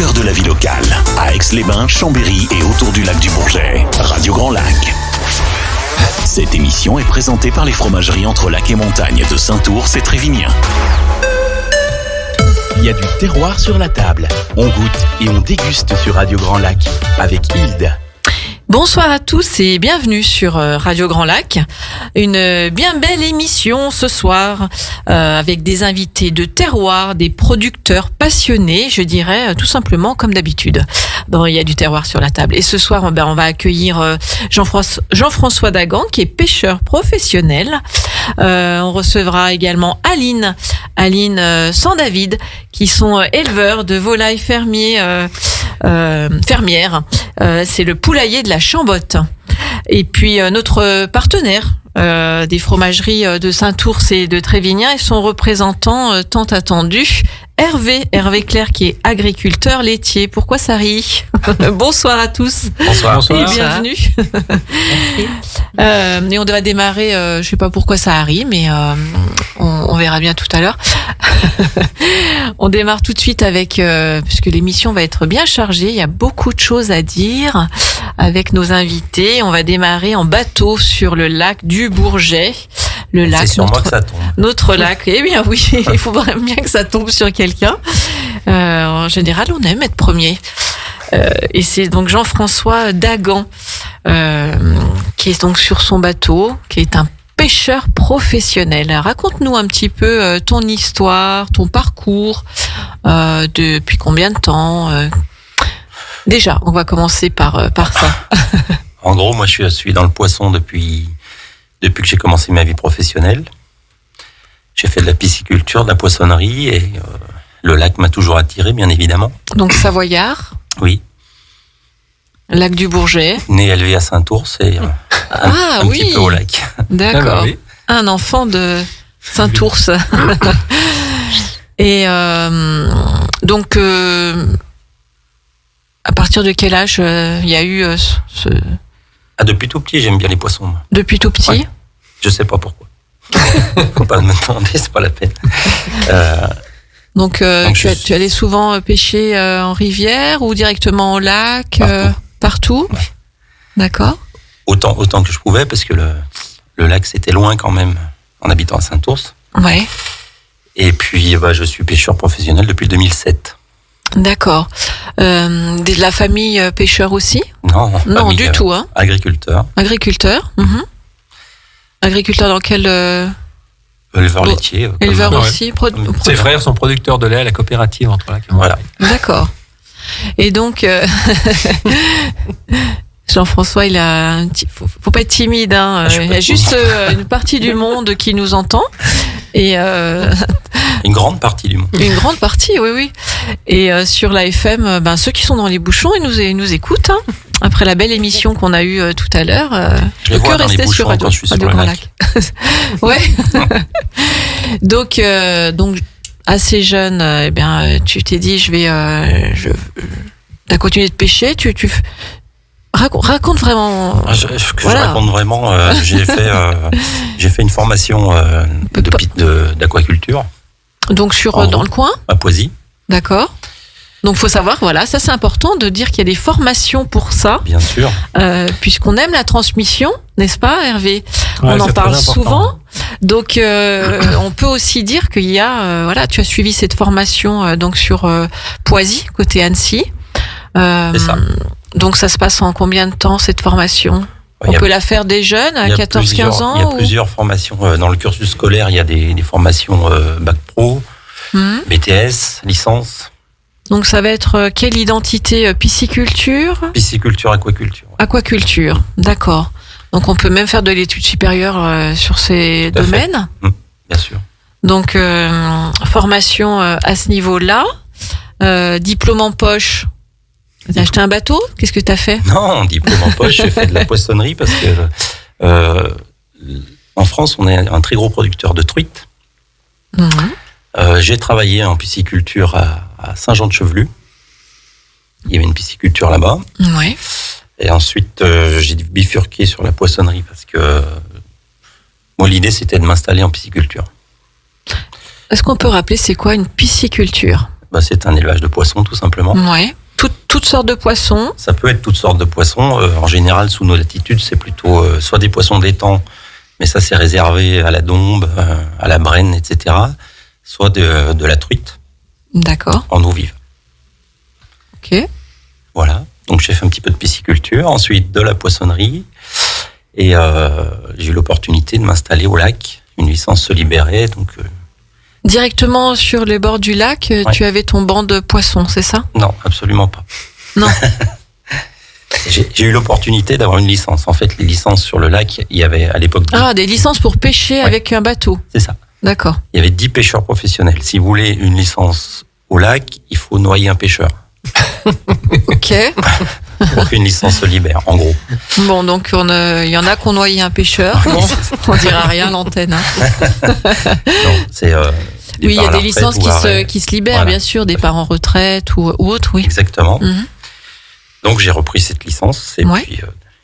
cœur de la vie locale, à Aix-les-Bains, Chambéry et autour du lac du Bourget. Radio Grand Lac. Cette émission est présentée par les fromageries Entre Lac et Montagne de Saint-Ours et Trévignien. Il y a du terroir sur la table. On goûte et on déguste sur Radio Grand Lac avec Hilde. Bonsoir à tous et bienvenue sur Radio Grand Lac. Une bien belle émission ce soir avec des invités de terroir, des producteurs passionnés, je dirais tout simplement comme d'habitude. Bon, il y a du terroir sur la table. Et ce soir, on va accueillir Jean-François Dagan qui est pêcheur professionnel. On recevra également Aline Sandavid qui sont éleveurs de volailles fermières. C'est le poulailler de la Chambotte. Et puis notre partenaire des fromageries de Saint-Ours et de Trévignien et son représentant tant attendu, Hervé Clair, qui est agriculteur laitier. Pourquoi ça rit? Bonsoir à tous. Bonsoir. Et bienvenue. Et on va démarrer, je sais pas pourquoi ça rit, mais on verra bien tout à l'heure. On démarre tout de suite avec, puisque l'émission va être bien chargée, il y a beaucoup de choses à dire avec nos invités. On va démarrer en bateau sur le lac du Bourget. Le lac, c'est sur moi que ça tombe. Notre lac. Eh bien oui, il faut vraiment bien que ça tombe sur quelqu'un. En général, on aime être premier. Et c'est donc Jean-François Dagan qui est donc sur son bateau, qui est un pêcheur professionnel. Raconte-nous un petit peu ton histoire, ton parcours, depuis combien de temps Déjà, on va commencer par ça. En gros, moi, je suis dans le poisson depuis que j'ai commencé ma vie professionnelle. J'ai fait de la pisciculture, de la poissonnerie et le lac m'a toujours attiré, bien évidemment. Donc Savoyard. Oui. Lac du Bourget. Né et élevé à Saint-Ours et un petit peu au lac. D'accord. Ah bah oui. Un enfant de Saint-Ours. Et donc, à partir de quel âge il y a eu ce... Ah, depuis tout petit, j'aime bien les poissons. Moi. Depuis tout petit Ouais. Je sais pas pourquoi. Faut pas me demander, c'est pas la peine. Donc tu allais souvent pêcher en rivière ou directement au lac Partout. Ouais. D'accord. Autant que je pouvais, parce que le lac, c'était loin quand même, en habitant à Saint-Ours. Ouais. Et puis, je suis pêcheur professionnel depuis 2007. D'accord. De la famille pêcheur aussi? Non, Non, famille, du tout. Hein. Agriculteur. Agriculteur. Mhm. Agriculteur dans quel... Éleveur laitier. Éleveur Ouais. aussi. Ses frères sont producteurs de lait à la coopérative Entre Lac et Montagne. Voilà. D'accord. Et donc, Jean-François, il a un petit... faut pas être timide. Hein. Je suis Il pas y a juste une partie du monde qui nous entend. Et Une grande partie du monde. une grande partie, oui. Et sur la FM, ceux qui sont dans les bouchons, ils nous écoutent. Hein. Après la belle émission qu'on a eue tout à l'heure, Je les vois dans les bouchons quand je suis sur le Grand lac. Ouais. Donc assez jeune, tu t'es dit, t'as continué de pêcher. Raconte vraiment. Je raconte vraiment. J'ai fait une formation d'aquaculture Donc dans le coin. à Poisy, D'accord. Donc faut savoir, voilà, ça c'est important de dire qu'il y a des formations pour ça, bien sûr. puisqu'on aime la transmission, n'est-ce pas, Hervé? Ouais, On en c'est parle très important. souvent. Donc on peut aussi dire qu'il y a, tu as suivi cette formation donc sur Poisy, côté Annecy. C'est ça. Donc ça se passe en combien de temps cette formation? On peut la faire des jeunes à 14-15 ans? Il y a plusieurs formations. Dans le cursus scolaire, il y a des formations Bac Pro, BTS, licence. Donc ça va être quelle identité? Pisciculture? Pisciculture, aquaculture. Aquaculture, d'accord. Donc on peut même faire de l'étude supérieure sur ces Tout à fait. domaines. Bien sûr. Donc formation à ce niveau-là. Diplôme en poche. T'as acheté un bateau? Qu'est-ce que t'as fait? Non, diplôme en poche, j'ai fait de la poissonnerie parce que en France, on est un très gros producteur de truites. J'ai travaillé en pisciculture à Saint-Jean-de-Chevelu. Il y avait une pisciculture là-bas. Oui. Et ensuite, j'ai bifurqué sur la poissonnerie parce que moi, l'idée, c'était de m'installer en pisciculture. Est-ce qu'on peut rappeler c'est quoi une pisciculture? C'est un élevage de poissons, tout simplement. Ouais. Toutes sortes de poissons. Ça peut être toutes sortes de poissons. En général, sous nos latitudes, c'est plutôt soit des poissons d'étang, mais ça, c'est réservé à la dombe, à la brenne, etc. Soit de la truite. D'accord. En eau vive. Ok. Voilà. Donc, j'ai fait un petit peu de pisciculture. Ensuite, de la poissonnerie. Et j'ai eu l'opportunité de m'installer au lac. Une licence se libérait, donc... Directement sur les bords du lac, Ouais. tu avais ton banc de poissons, c'est ça? Non, absolument pas. Non. J'ai eu l'opportunité d'avoir une licence. En fait, les licences sur le lac, il y avait à l'époque... Des licences pour pêcher avec un bateau. C'est ça. D'accord. Il y avait 10 pêcheurs professionnels. Si vous voulez une licence au lac, il faut noyer un pêcheur. Ok. Pour qu'une licence se libère, en gros. Bon, donc il y en a qui ont noyé un pêcheur. Bon, on dira rien à l'antenne. Non, c'est... Oui, il y a des licences qui se libèrent, Voilà. bien sûr, des parts en retraite ou autres, oui. Exactement. Mhm. Donc, j'ai repris cette licence Ouais.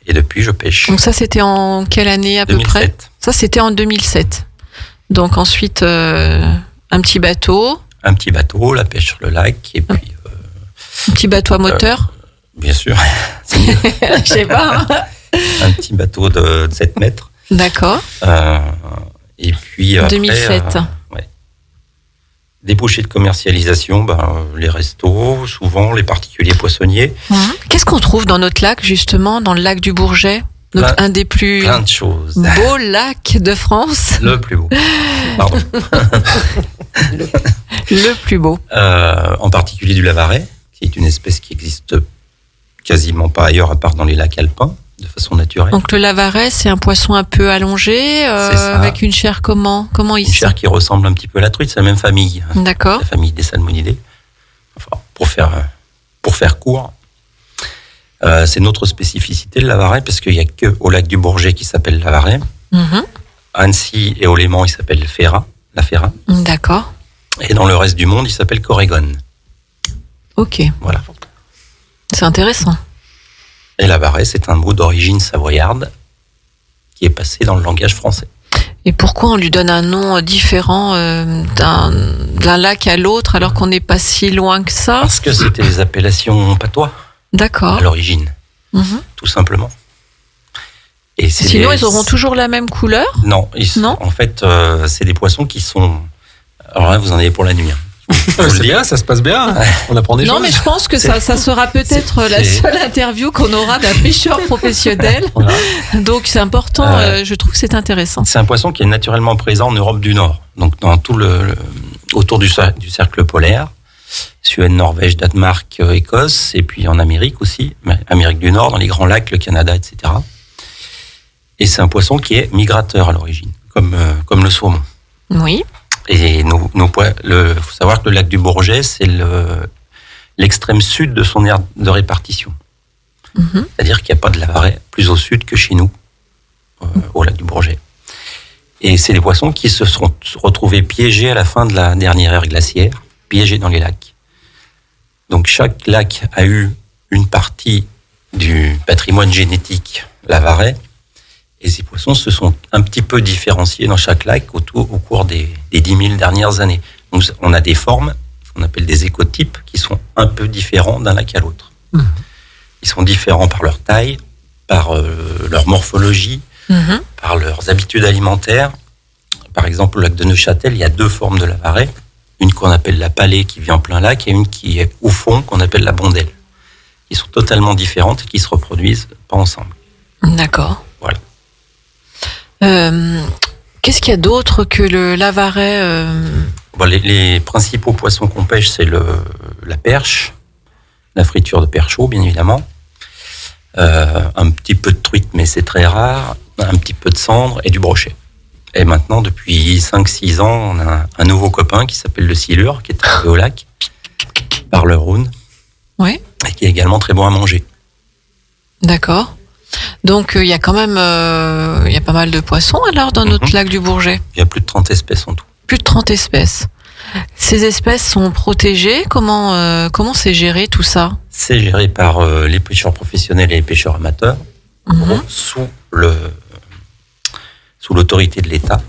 et depuis, je pêche. Donc ça, c'était en quelle année à peu 2007. près? Ça, c'était en 2007. Donc ensuite, un petit bateau, Un petit bateau, la pêche sur le lac, et puis, un petit bateau à moteur. bien sûr, c'est mieux. Je sais pas. Hein. Un petit bateau de 7 mètres. D'accord. Et puis après, 2007. Ouais. Débouchés de commercialisation, les restos, souvent les particuliers poissonniers. Qu'est-ce qu'on trouve dans notre lac, justement, dans le lac du Bourget? Donc, un des plus Plein de choses. beaux lacs de France. Le plus beau. Pardon. Le plus beau. En particulier du lavaret, qui est une espèce qui existe quasiment pas ailleurs à part dans les lacs alpins, de façon naturelle. Donc le lavaret, c'est un poisson un peu allongé, ça. avec une chair comment il Une chair qui ressemble un petit peu à la truite, c'est la même famille. D'accord. La famille des salmonidés. Enfin, pour faire court, c'est notre spécificité, le lavaret, parce qu'il n'y a que au lac du Bourget qui s'appelle lavaret. Mhm. Annecy et au Léman, il s'appelle la Ferra. D'accord. Et dans le reste du monde, il s'appelle Corrigan. Ok. Voilà. C'est intéressant. Et lavaret, c'est un mot d'origine savoyarde qui est passé dans le langage français. Et pourquoi on lui donne un nom différent d'un lac à l'autre alors qu'on n'est pas si loin que ça? Parce que c'était les appellations patois D'accord. à l'origine, Mhm. tout simplement. Et c'est Sinon, ils auront toujours la même couleur? Non, Non. en fait, c'est des poissons qui sont... Alors là, vous en avez pour la nuit. Hein. Je vous le C'est dis. bien, ça se passe bien. On apprend des Non, choses. mais je pense que ça sera peut-être la c'est- seule interview qu'on aura d'un pêcheur professionnel. Voilà. Donc c'est important, je trouve que c'est intéressant. C'est un poisson qui est naturellement présent en Europe du Nord, donc dans tout autour du cercle polaire, Suède, Norvège, Danemark, Écosse, et puis en Amérique aussi, mais Amérique du Nord, dans les grands lacs, le Canada, etc. Et c'est un poisson qui est migrateur à l'origine, comme le saumon. Oui. Et faut savoir que le lac du Bourget, c'est l'extrême sud de son aire de répartition. Mhm. C'est-à-dire qu'il n'y a pas de lavaret plus au sud que chez nous, au lac du Bourget. Et c'est des poissons qui se sont retrouvés piégés à la fin de la dernière ère glaciaire, piégés dans les lacs. Donc chaque lac a eu une partie du patrimoine génétique lavaret, et ces poissons se sont un petit peu différenciés dans chaque lac au cours des 10 000 dernières années. Donc on a des formes qu'on appelle des écotypes qui sont un peu différents d'un lac à l'autre. Mmh. Ils sont différents par leur taille, par leur morphologie, Mhm. par leurs habitudes alimentaires. Par exemple, au lac de Neuchâtel, il y a 2 formes de lavaret. Une qu'on appelle la palée qui vit en plein lac et une qui est au fond qu'on appelle la bondelle. Qui sont totalement différentes et qui se reproduisent pas ensemble. D'accord. Voilà. Qu'est-ce qu'il y a d'autre que le lavaret Bon, les principaux poissons qu'on pêche, c'est la perche, la friture de perchot, bien évidemment. Un petit peu de truite, mais c'est très rare. Un petit peu de cendre et du brochet. Et maintenant, depuis 5-6 ans, on a un nouveau copain qui s'appelle le silure, qui est arrivé au lac, par le Rhône, Oui. et qui est également très bon à manger. D'accord. Donc il y a quand même il y a pas mal de poissons alors dans notre lac du Bourget. Il y a plus de 30 espèces en tout. Plus de 30 espèces. Ces espèces sont protégées. Comment c'est géré tout ça? C'est géré par les pêcheurs professionnels et les pêcheurs amateurs, Mhm. sous l'autorité de l'État.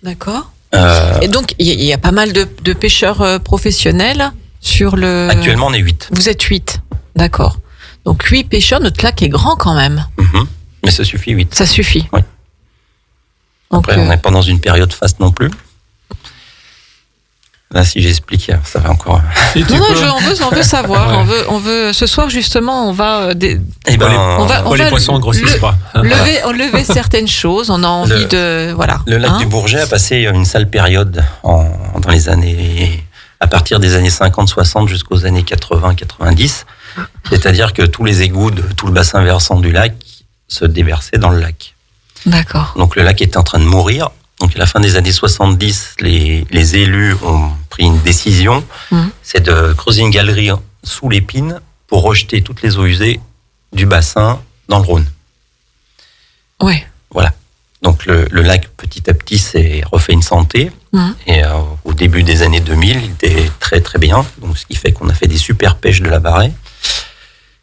D'accord. Et donc, il y a pas mal de pêcheurs professionnels sur le... Actuellement, on est 8. Vous êtes 8, d'accord. Donc 8 pêcheurs, notre lac est grand quand même. Mais ça suffit, 8. Ça suffit. Oui. Donc, Après, on n'est pas dans une période faste non plus. Là, si j'explique, ça va encore... on veut savoir. Ouais. On veut. Ce soir, justement, on va... les poissons ne grossissent pas. Lever certaines choses. On a envie de... Voilà. Le lac du Bourget a passé une sale période dans les années... À partir des années 50-60 jusqu'aux années 80-90. C'est-à-dire que tous les égouts de tout le bassin versant du lac se déversaient dans le lac. D'accord. Donc le lac était en train de mourir. Donc à la fin des années 70, les élus ont pris une décision, c'est de creuser une galerie sous l'Épine pour rejeter toutes les eaux usées du bassin dans le Rhône. Oui. Voilà. Donc le lac petit à petit s'est refait une santé. Et au début des années 2000, il était très très bien. Donc ce qui fait qu'on a fait des super pêches de la Barret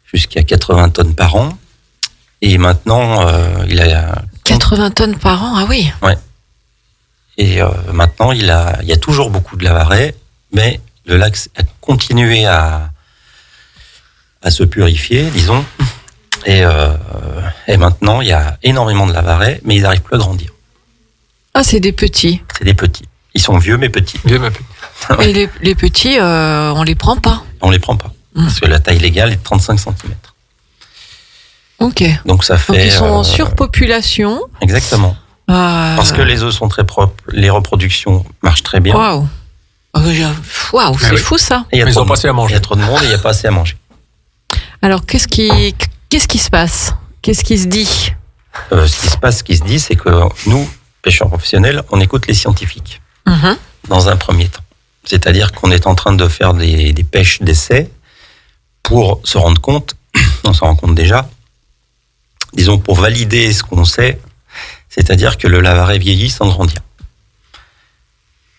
jusqu'à 80 tonnes par an. Et maintenant, il a 80 tonnes par an, ah oui. Ouais. Et maintenant, il y a toujours beaucoup de lavaret, mais le lac a continué à se purifier, disons. Et maintenant, il y a énormément de lavaret, mais ils n'arrivent plus à grandir. Ah, c'est des petits. C'est des petits. Ils sont vieux, mais petits. Et les petits, on les prend pas. On les prend pas. Parce que la taille légale est de 35 cm. Ok. Donc ça fait... Donc ils sont en surpopulation. Exactement. Parce que les œufs sont très propres, les reproductions marchent très bien. Waouh, c'est fou ça. Et ils ont pas assez à manger. Il y a trop de monde et il n'y a pas assez à manger. Alors qu'est-ce qui se passe? Qu'est-ce qui se dit? Ce qui se dit, c'est que nous, pêcheurs professionnels, on écoute les scientifiques dans un premier temps. C'est-à-dire qu'on est en train de faire des pêches d'essai pour se rendre compte, on s'en rend compte déjà, disons pour valider ce qu'on sait, c'est-à-dire que le lavaret vieillit sans grandir,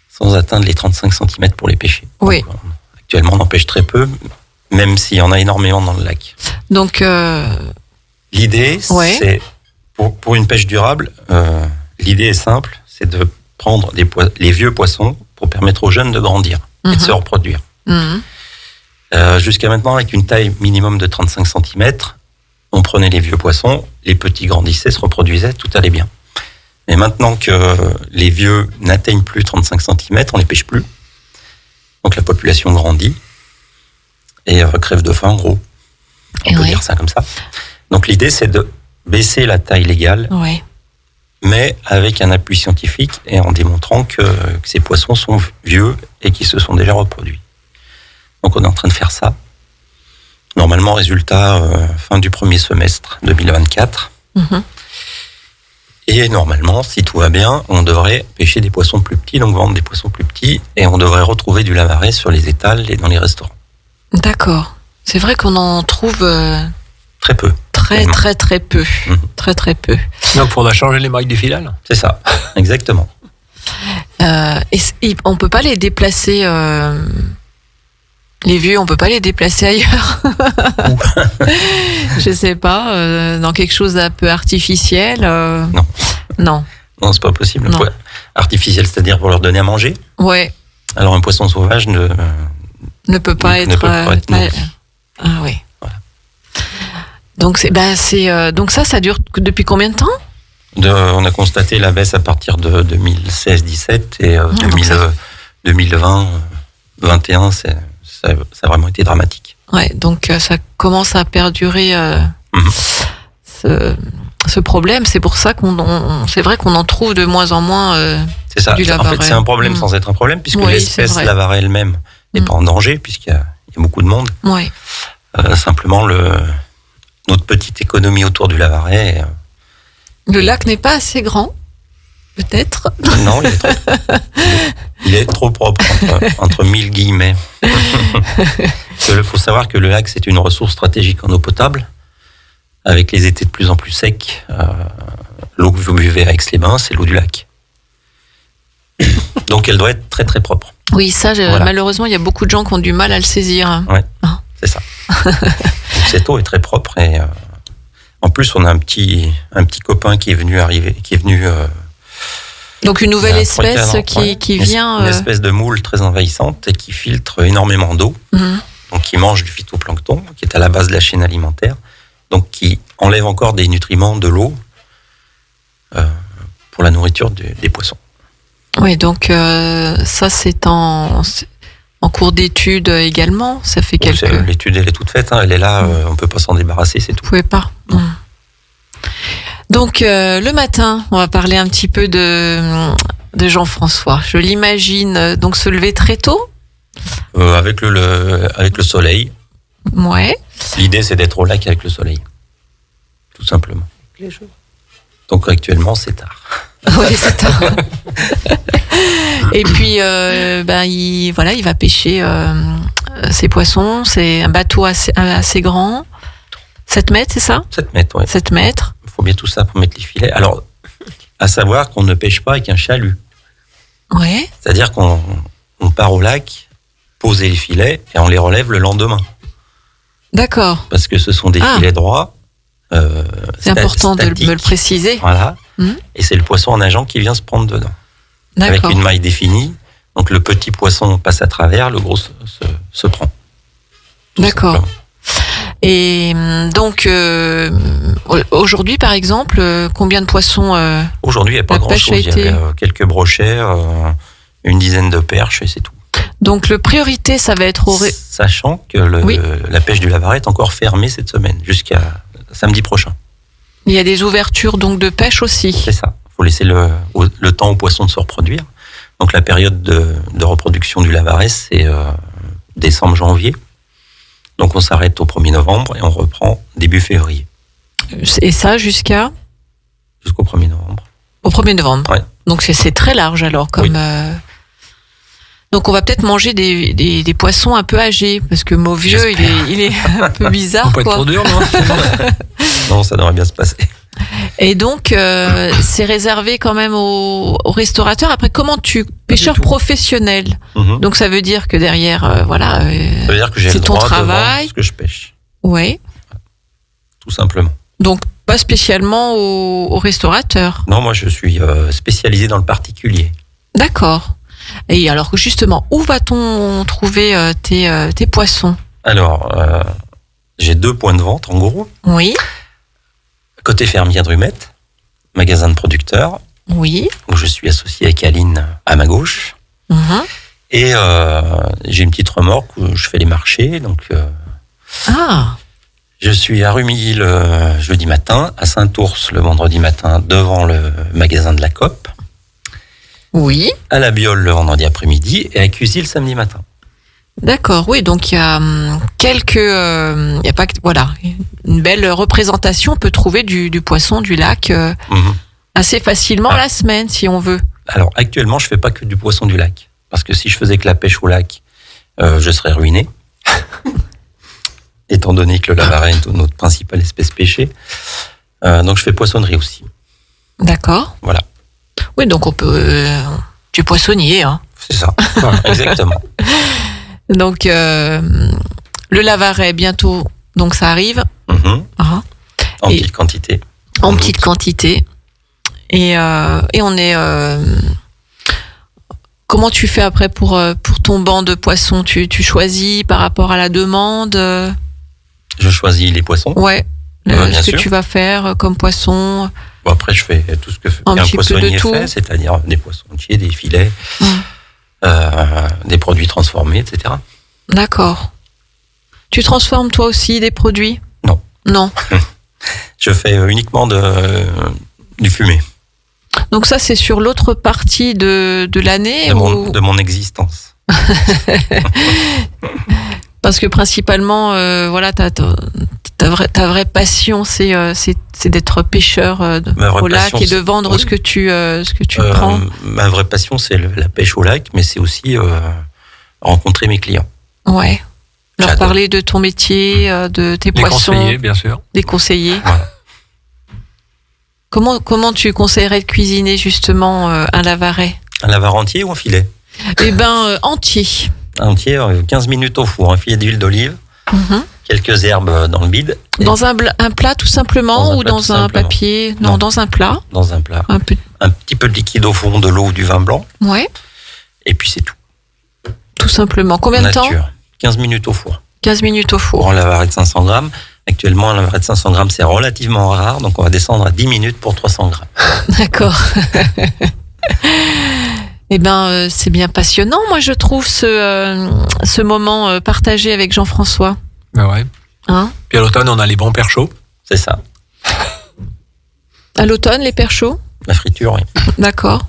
sans atteindre les 35 cm pour les pêcher. Oui. Donc, actuellement, on en pêche très peu, même s'il y en a énormément dans le lac. Donc, l'idée, c'est, pour une pêche durable, l'idée est simple, c'est de prendre les vieux poissons pour permettre aux jeunes de grandir et de se reproduire. Jusqu'à maintenant, avec une taille minimum de 35 cm, on prenait les vieux poissons, les petits grandissaient, se reproduisaient, tout allait bien. Mais maintenant que les vieux n'atteignent plus 35 cm, on les pêche plus. Donc la population grandit et crève de faim, en gros. On peut dire ça comme ça. Donc l'idée, c'est de baisser la taille légale, mais avec un appui scientifique et en démontrant que ces poissons sont vieux et qu'ils se sont déjà reproduits. Donc on est en train de faire ça. Normalement, résultat, fin du premier semestre 2024. Et normalement, si tout va bien, on devrait pêcher des poissons plus petits, donc vendre des poissons plus petits, et on devrait retrouver du lavaret sur les étals et dans les restaurants. D'accord. C'est vrai qu'on en trouve... très peu. Très peu. Très peu. Donc, faudra changer les mailles du filal. C'est ça, exactement. Et on peut pas les déplacer... Les vieux, on peut pas les déplacer ailleurs. Je sais pas, dans quelque chose d'un peu artificiel. Non, c'est pas possible. Artificiel, c'est-à-dire pour leur donner à manger. Ouais. Alors un poisson sauvage ne peut pas être nourri. Ah oui. Voilà. Donc ça dure depuis combien de temps? On a constaté la baisse à partir de 2016-17 et 2020-21, ça a vraiment été dramatique. Ouais, donc ça commence à perdurer ce problème. C'est pour ça c'est vrai qu'on en trouve de moins en moins c'est ça. Du lavaret. En fait, c'est un problème sans être un problème, puisque l'espèce lavaret elle-même n'est pas en danger, puisqu'il y a beaucoup de monde. Ouais. Simplement, notre petite économie autour du lavaret... Le lac n'est pas assez grand, peut-être. Non, il est trop propre, entre 1000 guillemets. Il faut savoir que le lac, c'est une ressource stratégique en eau potable. Avec les étés de plus en plus secs, l'eau que vous buvez à Aix-les-Bains, c'est l'eau du lac. Donc elle doit être très très propre. Oui, ça, malheureusement, il y a beaucoup de gens qui ont du mal à le saisir. Oui, c'est ça. Donc, cette eau est très propre et en plus, on a un petit copain qui est venu Donc une nouvelle Il y a un espèce pointeur, qui vient... Une espèce de moule très envahissante et qui filtre énormément d'eau. Donc qui mange du phytoplancton, qui est à la base de la chaîne alimentaire. Donc qui enlève encore des nutriments de l'eau pour la nourriture des poissons. Oui, donc ça c'est en cours d'étude également. Ça fait L'étude elle est toute faite, hein, elle est là, on peut pas s'en débarrasser, c'est tout. Vous pouvez pas. Donc le matin, on va parler un petit peu de Jean-François. Je l'imagine donc se lever très tôt. Avec le soleil. Ouais. L'idée c'est d'être au lac avec le soleil, tout simplement. Donc actuellement c'est tard. Oui, c'est tard. Et puis il va pêcher ses poissons. C'est un bateau assez grand. 7 mètres, c'est ça ? 7 mètres, oui. 7 mètres. Il faut bien tout ça pour mettre les filets. Alors, à savoir qu'on ne pêche pas avec un chalut. Ouais. C'est-à-dire qu'on part au lac, poser les filets et on les relève le lendemain. D'accord. Parce que ce sont des filets droits. C'est important de me le préciser. Voilà. Et c'est le poisson en nageant qui vient se prendre dedans. D'accord. Avec une maille définie. Donc le petit poisson passe à travers, le gros se prend. D'accord. Simplement. Et donc, aujourd'hui, par exemple, combien de poissons Aujourd'hui, il n'y a pas grand-chose. Il y avait quelques brochets, une dizaine de perches et c'est tout. Donc, le priorité, ça va être Sachant que la pêche du Lavaret est encore fermée cette semaine, jusqu'à samedi prochain. Il y a des ouvertures donc de pêche aussi. C'est ça. Il faut laisser le temps aux poissons de se reproduire. Donc, la période de reproduction du Lavaret, c'est décembre-janvier. Donc, on s'arrête au 1er novembre et on reprend début février. Et ça jusqu'au 1er novembre. Au 1er novembre. Ouais. Donc, c'est très large alors. Donc, on va peut-être manger des poissons un peu âgés, parce que Mauvieux, il est un peu bizarre. On peut être trop dur, non ? Non, ça devrait bien se passer. Et donc, c'est réservé quand même aux restaurateurs. Après, pêcheur professionnel. Donc, ça veut dire que derrière, ça veut dire que j'ai c'est le ton droit travail. de vendre ce que je pêche. Oui. Tout simplement. Donc, pas spécialement aux restaurateurs. Non, moi, je suis spécialisé dans le particulier. D'accord. Et alors, justement, où va-t-on trouver tes poissons ? Alors, j'ai 2 points de vente, en gros. Oui. Côté fermier de Rumette, magasin de producteurs. Oui. Où je suis associé avec Aline à ma gauche. Et j'ai une petite remorque où je fais les marchés. Donc, je suis à Rumilly le jeudi matin, à Saint-Ours le vendredi matin, devant le magasin de la COP. Oui. À la Biole le vendredi après-midi et à Cuisy le samedi matin. D'accord, oui, donc il y a une belle représentation. On peut trouver du poisson du lac assez facilement la semaine, si on veut. Alors, actuellement, je fais pas que du poisson du lac. Parce que si je faisais que la pêche au lac, je serais ruiné. Étant donné que le Lavaret est notre principale espèce pêchée. Donc, je fais poissonnerie aussi. D'accord. Voilà. Oui, donc on peut... du poissonnier, hein. C'est ça, exactement. Donc, le Lavaret, bientôt, donc ça arrive. En petite quantité. En petite quantité. Et on est... Comment tu fais après pour ton banc de poissons ? Tu choisis par rapport à la demande ? Je choisis les poissons. Ouais. Bien ce que sûr. tu vas faire comme poisson. Bon, après, je fais tout ce que un poissonnier fait, c'est-à-dire des poissons entiers, des filets, des produits transformés, etc. D'accord. Tu transformes toi aussi des produits ? Non. Non. Je fais uniquement du fumé. Donc ça, c'est sur l'autre partie de l'année de mon existence. Parce que principalement, ta vraie passion, c'est d'être pêcheur au lac et de vendre ce que tu prends. Ma vraie passion, c'est la pêche au lac, mais c'est aussi rencontrer mes clients. Ouais. Leur parler de ton métier, de tes poissons. Des conseillers, bien sûr. Des conseillers. Voilà. Comment tu conseillerais de cuisiner justement un Lavaret ? Un Lavaret entier ou un filet ? Eh ben, entier. Un entier, 15 minutes au four, un filet d'huile d'olive, quelques herbes dans le bide. Dans un plat tout simplement, ou dans un papier ? Non, dans un plat. Dans un plat. un petit peu de liquide au fond, de l'eau ou du vin blanc. Ouais. Et puis c'est tout. Tout simplement. Combien de temps ? 15 minutes au four. 15 minutes au four. Pour un lavaret de 500 grammes. Actuellement, un lavaret de 500 grammes, c'est relativement rare. Donc, on va descendre à 10 minutes pour 300 grammes. D'accord. Eh ben, c'est bien passionnant, moi, je trouve, ce moment partagé avec Jean-François. Ben ouais. Hein ? Puis à l'automne, on a les bons perchots. C'est ça. À l'automne, les perchots ? La friture, oui. D'accord.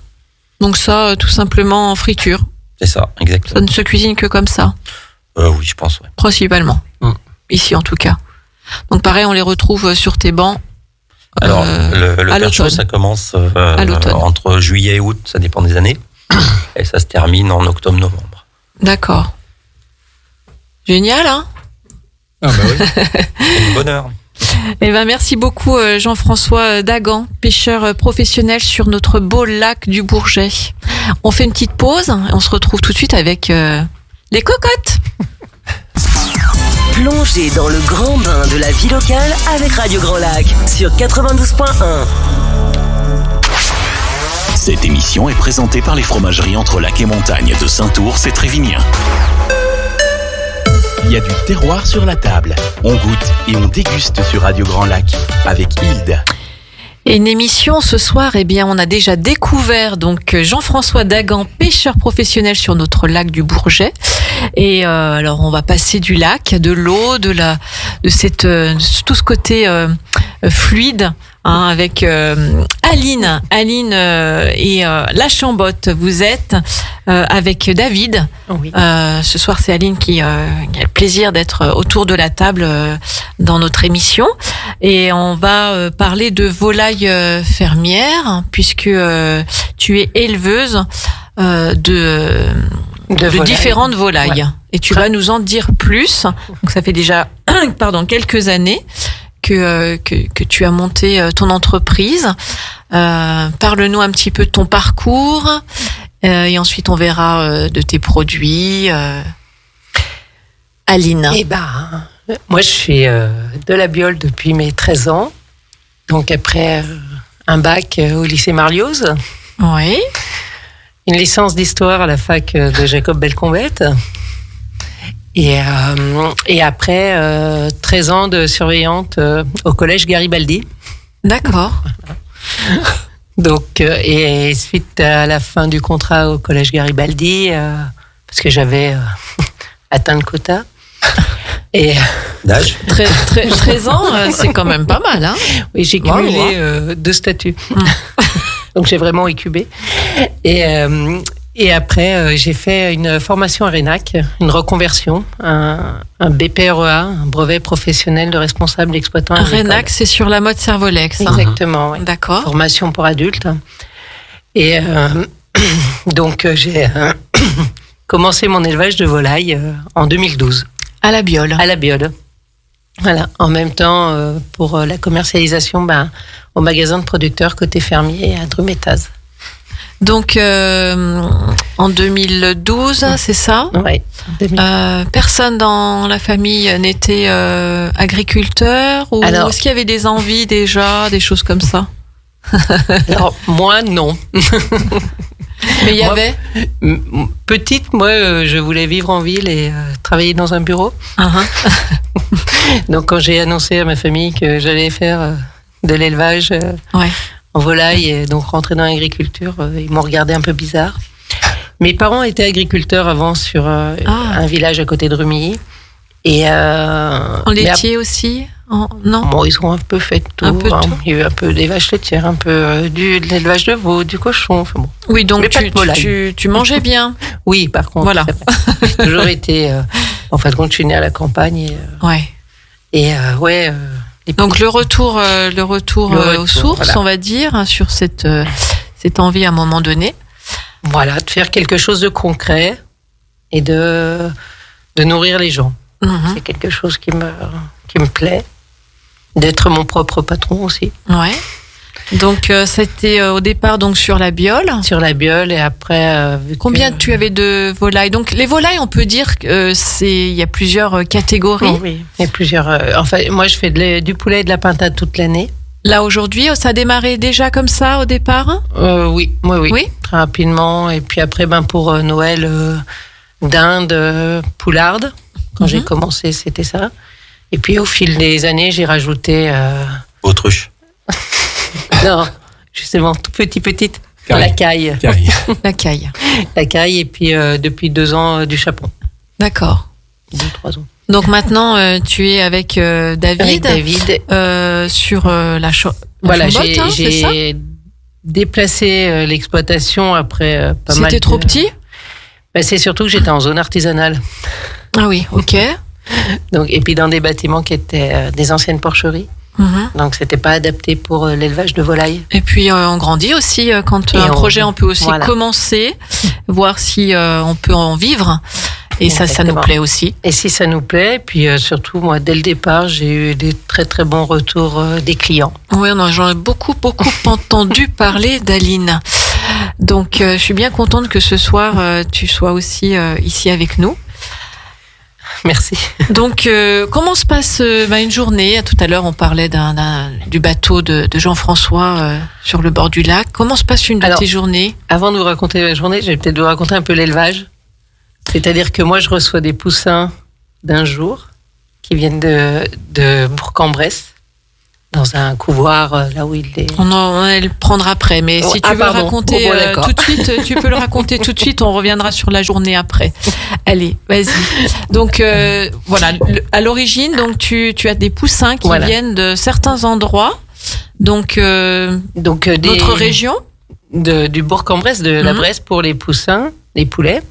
Donc ça, tout simplement en friture. C'est ça, exactement. Ça ne se cuisine que comme ça ? Oui, je pense, oui. Principalement. Ici, en tout cas. Donc pareil, on les retrouve sur tes bancs. Alors, le perchot, ça commence entre juillet et août, ça dépend des années. Et ça se termine en octobre-novembre. D'accord. Génial, hein ? Ah bah oui. C'est un bonheur. Eh ben, merci beaucoup Jean-François Dagan, pêcheur professionnel sur notre beau lac du Bourget. On fait une petite pause et on se retrouve tout de suite avec les cocottes. Plongez dans le grand bain de la vie locale avec Radio Grand Lac sur 92.1. Cette émission est présentée par les fromageries Entre Lac et Montagne de Saint-Ours et Trévignen. Il y a du terroir sur la table. On goûte et on déguste sur Radio Grand Lac avec Hilde. Et une émission ce soir, eh bien, on a déjà découvert donc Jean-François Dagan, pêcheur professionnel sur notre lac du Bourget. Et alors, on va passer du lac, de l'eau, de tout ce côté fluide, hein, avec Aline et la Chambotte. Vous êtes avec David. Oui. Ce soir, c'est Aline qui a le plaisir d'être autour de la table dans notre émission. Et on va parler de volailles fermières, puisque tu es éleveuse de différentes volailles. Ouais. Et tu vas nous en dire plus. Donc, ça fait déjà quelques années que tu as monté ton entreprise. Parle-nous un petit peu de ton parcours. Et ensuite, on verra de tes produits. Aline. Eh ben, moi, je fais de la biole depuis mes 13 ans. Donc, après un bac au lycée Marlioz. Oui. Une licence d'histoire à la fac de Jacob Belcombette. Et après, 13 ans de surveillante au collège Garibaldi. D'accord. Donc, et suite à la fin du contrat au collège Garibaldi, parce que j'avais atteint le quota. Et d'âge 13 ans, c'est quand même pas mal, hein. Oui, j'ai cumulé 2 statuts. Donc, j'ai vraiment écubé. Et après, j'ai fait une formation à Renac, une reconversion, un BPREA, un brevet professionnel de responsable exploitant agricole. Renac, c'est sur la mode Servolex. Exactement, oui. D'accord. Formation pour adultes. Et donc, j'ai commencé mon élevage de volailles en 2012. À la biole. À la biole. Voilà. En même temps, pour la commercialisation, au magasin de producteurs côté fermier à Drumettaz. Donc, en 2012, c'est ça ? Oui. Personne dans la famille n'était agriculteur ou alors, est-ce qu'il y avait des envies déjà, des choses comme ça ? Alors, moi, non. Mais il y avait ? Petite, moi, je voulais vivre en ville et travailler dans un bureau. Donc, quand j'ai annoncé à ma famille que j'allais faire de l'élevage en volaille et donc rentrer dans l'agriculture, ils m'ont regardé un peu bizarre. Mes parents étaient agriculteurs avant sur un village à côté de Rumilly. Et, en laitier aussi ? Non. Bon, ils ont un peu fait tout. Il y a eu un peu des vaches laitières, un peu de l'élevage de veau, du cochon. Enfin bon. Oui, donc tu mangeais bien. Oui, par contre. Voilà. J'ai toujours été. En fin de compte, je suis née à la campagne. Donc le retour aux sources, voilà. On va dire, sur cette envie à un moment donné. Voilà, de faire quelque chose de concret et de nourrir les gens. C'est quelque chose qui me plaît. D'être mon propre patron aussi. Ouais. Donc c'était au départ donc sur la biole. Sur la biole et après. Combien tu avais de volailles ? Donc les volailles, on peut dire que il y a plusieurs catégories. Oui, il y a plusieurs. Enfin, moi je fais du poulet et de la pintade toute l'année. Là, aujourd'hui, ça a démarré déjà comme ça au départ? Oui. Oui. Très rapidement. Et puis après, pour Noël, dinde, poularde. Quand j'ai commencé, c'était ça. Et puis au fil des années, j'ai rajouté... Autruche. Non, justement, tout petite. Caille. La caille. La caille. La caille. Et puis depuis 2 ans, du chapon. D'accord. 2-3 ans. Donc maintenant, tu es avec David. Avec David. Sur la Voilà, Chambotte, c'est ça? j'ai déplacé l'exploitation après pas mal. C'était trop petit? C'est surtout que j'étais en zone artisanale. Ah oui, ok. Donc, et puis dans des bâtiments qui étaient des anciennes porcheries. Donc c'était pas adapté pour l'élevage de volailles. Et puis on grandit aussi quand un projet, on peut aussi commencer, voir si on peut en vivre. Et ça nous plaît aussi. Et si ça nous plaît, puis surtout moi dès le départ j'ai eu des très très bons retours des clients. Oui, j'en ai beaucoup entendu parler d'Aline. Donc je suis bien contente que ce soir tu sois aussi ici avec nous. Merci. Donc, comment se passe une journée? Tout à l'heure, on parlait du bateau de Jean-François sur le bord du lac. Comment se passe une de tes journées? Avant de vous raconter la journée, je vais peut-être vous raconter un peu l'élevage. C'est-à-dire que moi, je reçois des poussins d'un jour qui viennent de Bourg-en-Bresse, dans un couloir là où il est. On va le prendre après, mais si tu veux le raconter tout de suite, tu peux le raconter tout de suite. On reviendra sur la journée après. Allez, vas-y. Donc voilà, à l'origine, donc tu as des poussins qui viennent de certains endroits, donc d'autres régions, du Bourg-en-Bresse, de la Bresse pour les poussins, les poulets.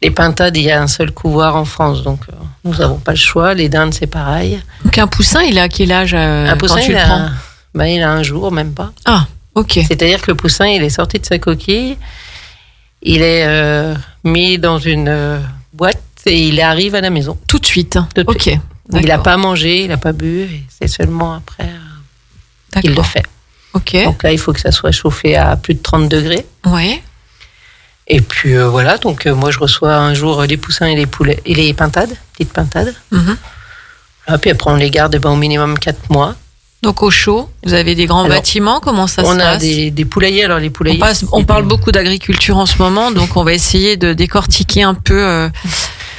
Les pintades, il y a un seul couloir en France, donc nous n'avons pas le choix. Les dindes, c'est pareil. Donc un poussin, il a quel âge un poussin, quand tu le prends? Il a 1 jour, même pas. Ah, ok. C'est-à-dire que le poussin, il est sorti de sa coquille, il est mis dans une boîte et il arrive à la maison. Tout de suite. Ok. Il n'a pas mangé, il n'a pas bu, et c'est seulement après qu'il le fait. Ok. Donc là, il faut que ça soit chauffé à plus de 30 degrés. Ouais. Et puis voilà, donc moi je reçois un jour les poussins et les poulets et les pintades, petites pintades. Puis après on les garde au minimum 4 mois. Donc au chaud, vous avez des grands bâtiments, comment ça se passe? On a des poulaillers, alors les poulaillers... On parle beaucoup d'agriculture en ce moment, donc on va essayer de décortiquer un peu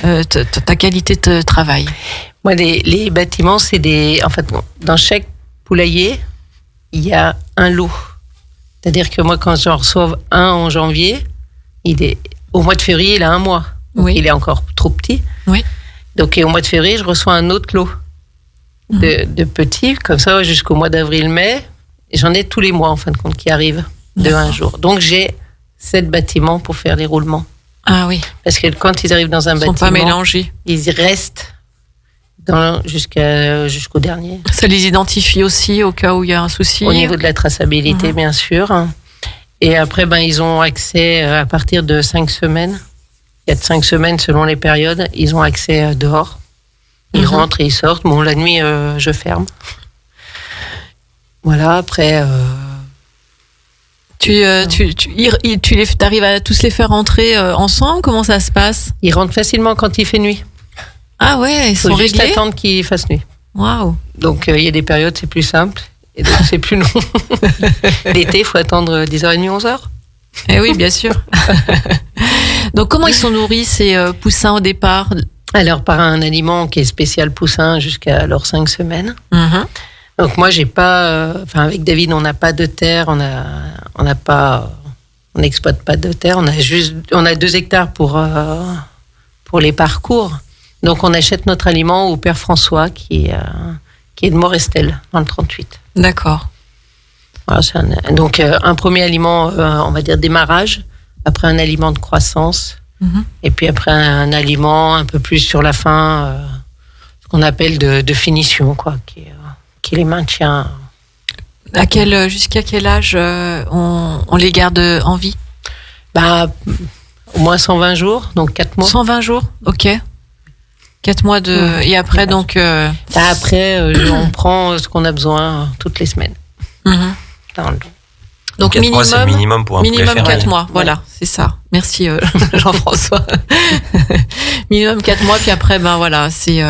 ta qualité de travail. Moi, les bâtiments, c'est des... En fait, dans chaque poulailler, il y a un lot. C'est-à-dire que moi, quand j'en reçois un en janvier, au mois de février, il a 1 mois. Oui. Il est encore trop petit. Oui. Donc, au mois de février, je reçois un autre lot de petits, comme ça, jusqu'au mois d'avril-mai. J'en ai tous les mois, en fin de compte, qui arrivent de 1 jour. Donc, j'ai 7 bâtiments pour faire les roulements. Ah oui. Parce que quand ils arrivent dans un bâtiment... Ils ne sont pas mélangés. Ils restent jusqu'au dernier. Ça les identifie aussi au cas où il y a un souci? Au niveau de la traçabilité, bien sûr. Et après, ils ont accès à partir de 5 semaines. Il y a de 5 semaines selon les périodes. Ils ont accès dehors. Ils rentrent et ils sortent. Bon, la nuit, je ferme. Voilà, après... Tu arrives à tous les faire rentrer ensemble? Comment ça se passe? Ils rentrent facilement quand il fait nuit. Ah ouais, ils sont réglés? Il faut juste attendre qu'il fasse nuit. Waouh. Donc, il y a des périodes, c'est plus simple. Et donc, c'est plus long. L'été, il faut attendre 10h30, 11h. Eh oui, bien sûr. Donc, comment ils sont nourris, ces poussins, au départ? Alors, par un aliment qui est spécial poussin jusqu'à leurs 5 semaines. Donc, moi, j'ai pas... avec David, on n'a pas de terre. On n'exploite pas de terre. On a 2 hectares pour les parcours. Donc, on achète notre aliment au père François, qui est de Morestel, dans le 38. D'accord. Voilà, donc, un premier aliment, on va dire démarrage, après un aliment de croissance, et puis après un aliment un peu plus sur la fin, ce qu'on appelle de finition, quoi, qui les maintient. Jusqu'à quel âge on les garde en vie? Au moins 120 jours, donc 4 mois. 120 jours, ok. 4 mois et après, donc... Après, on prend ce qu'on a besoin toutes les semaines. Donc, 4 mois, c'est le minimum pour un poulet ferré. 4 mois, voilà, c'est ça. Merci, Jean-François. Minimum 4 mois, puis après, voilà, c'est...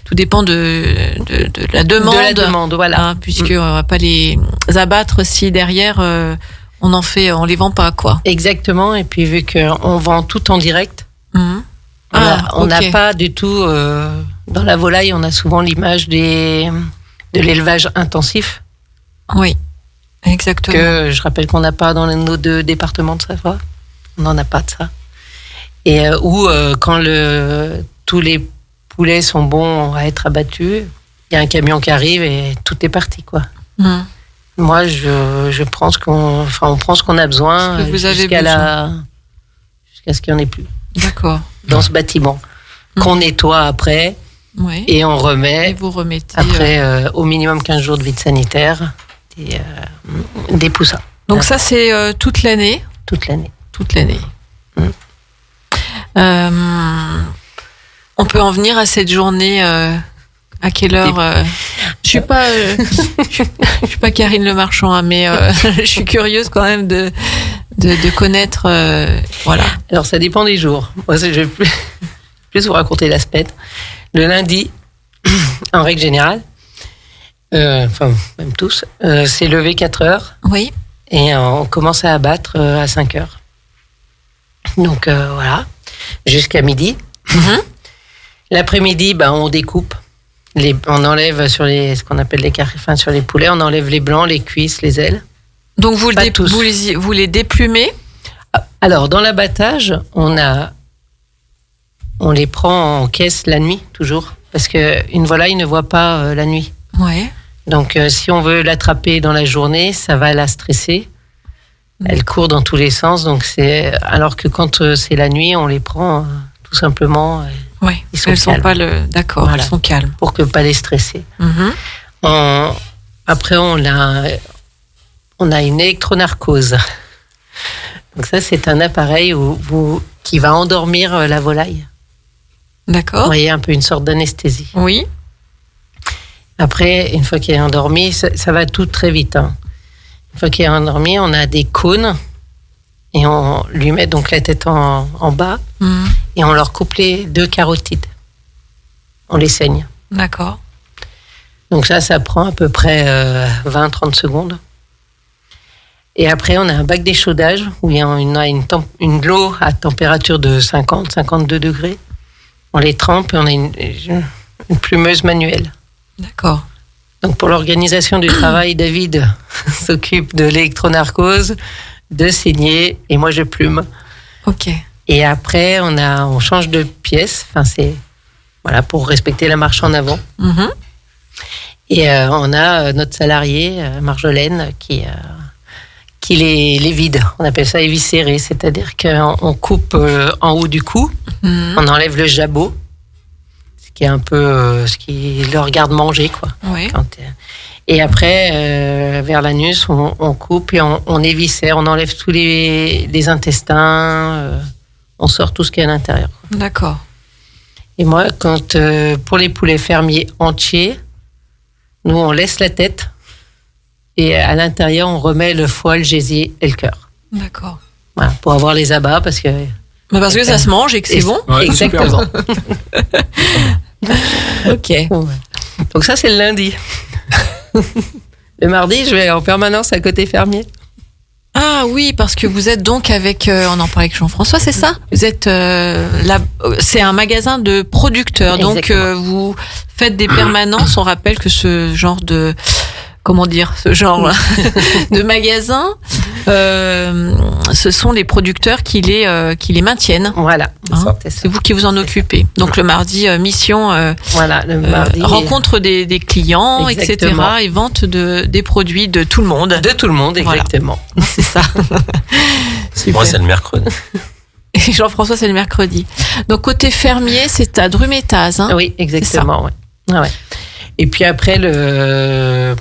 tout dépend de de la demande. De la demande, voilà. Puisque on va pas les abattre si derrière on les vend pas, quoi. Exactement. Et puis vu qu'on vend tout en direct, on n'a pas du tout dans la volaille, on a souvent l'image de l'élevage intensif. Oui, exactement. Que je rappelle qu'on n'a pas dans nos 2 départements de Savoie. On n'en a pas de ça. Et quand tous les poulets sont bons à être abattus, il y a un camion qui arrive et tout est parti, quoi. Moi, je pense on prend ce qu'on a besoin jusqu'à ce qu'il n'y en ait plus. D'accord. Dans ce bâtiment. Qu'on nettoie après. Oui. Et on remet. Et vous remettez. Après, au minimum 15 jours de vide sanitaire, des poussins. Donc ça, c'est toute l'année. Toute l'année. Toute l'année. On peut en venir à cette journée. À quelle heure Je suis pas, je suis pas Karine Le Marchand, hein, mais je suis curieuse quand même de connaître. Voilà. Alors ça dépend des jours. Moi, je vais plus vous raconter la semaine. Le lundi, en règle générale, même tous, c'est levé 4 heures. Oui. Et on commence à abattre à 5 heures. Donc voilà, jusqu'à midi. L'après-midi, on découpe. On enlève sur ce qu'on appelle les carrés, sur les poulets, on enlève les blancs, les cuisses, les ailes. Donc vous les déplumez ? Alors dans l'abattage, on les prend en caisse la nuit toujours, parce qu'une volaille ne voit pas la nuit. Ouais. Donc si on veut l'attraper dans la journée, ça va la stresser. Elle court dans tous les sens, donc alors que quand c'est la nuit, on les prend tout simplement. Oui, elles sont pas d'accord, voilà. Elles sont calmes. Pour que pas les stresser. Après, on a une électronarcose. Donc ça, c'est un appareil qui va endormir la volaille. D'accord. Vous voyez, un peu une sorte d'anesthésie. Oui. Après, une fois qu'elle est endormie, ça va tout très vite. Une fois qu'elle est endormie, on a des cônes et on lui met donc la tête en bas. Et on leur coupe les 2 carotides. On les saigne. D'accord. Donc ça prend à peu près 20-30 secondes. Et après, on a un bac d'échaudage où il y a une l'eau à température de 50-52 degrés. On les trempe et on a une plumeuse manuelle. D'accord. Donc pour l'organisation du travail, David s'occupe de l'électronarcose, de saigner, et moi je plume. Ok. Et après, on change de pièce. C'est pour respecter la marche en avant. Et on a notre salarié, Marjolaine, qui les vide. On appelle ça éviscérer, c'est-à-dire qu'on coupe en haut du cou, on enlève le jabot, ce qui est un peu ce qui le regarde manger, quoi. Oui. Et après, vers l'anus, on coupe et on éviscère, on enlève tous les intestins. On sort tout ce qu'il y a à l'intérieur. D'accord. Et moi, pour les poulets fermiers entiers, nous, on laisse la tête et à l'intérieur, on remet le foie, le gésier et le cœur. D'accord. Voilà, pour avoir les abats, parce que ça se mange et que c'est bon. Ouais, exactement. Ok. Ouais. Donc ça, c'est le lundi. Le mardi, je vais en permanence à côté fermier. Ah oui, parce que vous êtes donc avec, on en parlait avec Jean-François, c'est ça ? Vous êtes c'est un magasin de producteurs, donc vous faites des permanences. On rappelle que ce genre de magasin, ce sont les producteurs qui les maintiennent. Voilà, c'est vous qui vous en occupez. Donc le mardi, mission le mardi, rencontre des clients, exactement. etc. et vente des produits de tout le monde. De tout le monde, exactement. Voilà. C'est ça. Moi, c'est le mercredi. Et Jean-François, c'est le mercredi. Donc côté fermier, c'est à Drumétaz. Hein ? Oui, exactement. Ouais. Ah ouais. Et puis après, le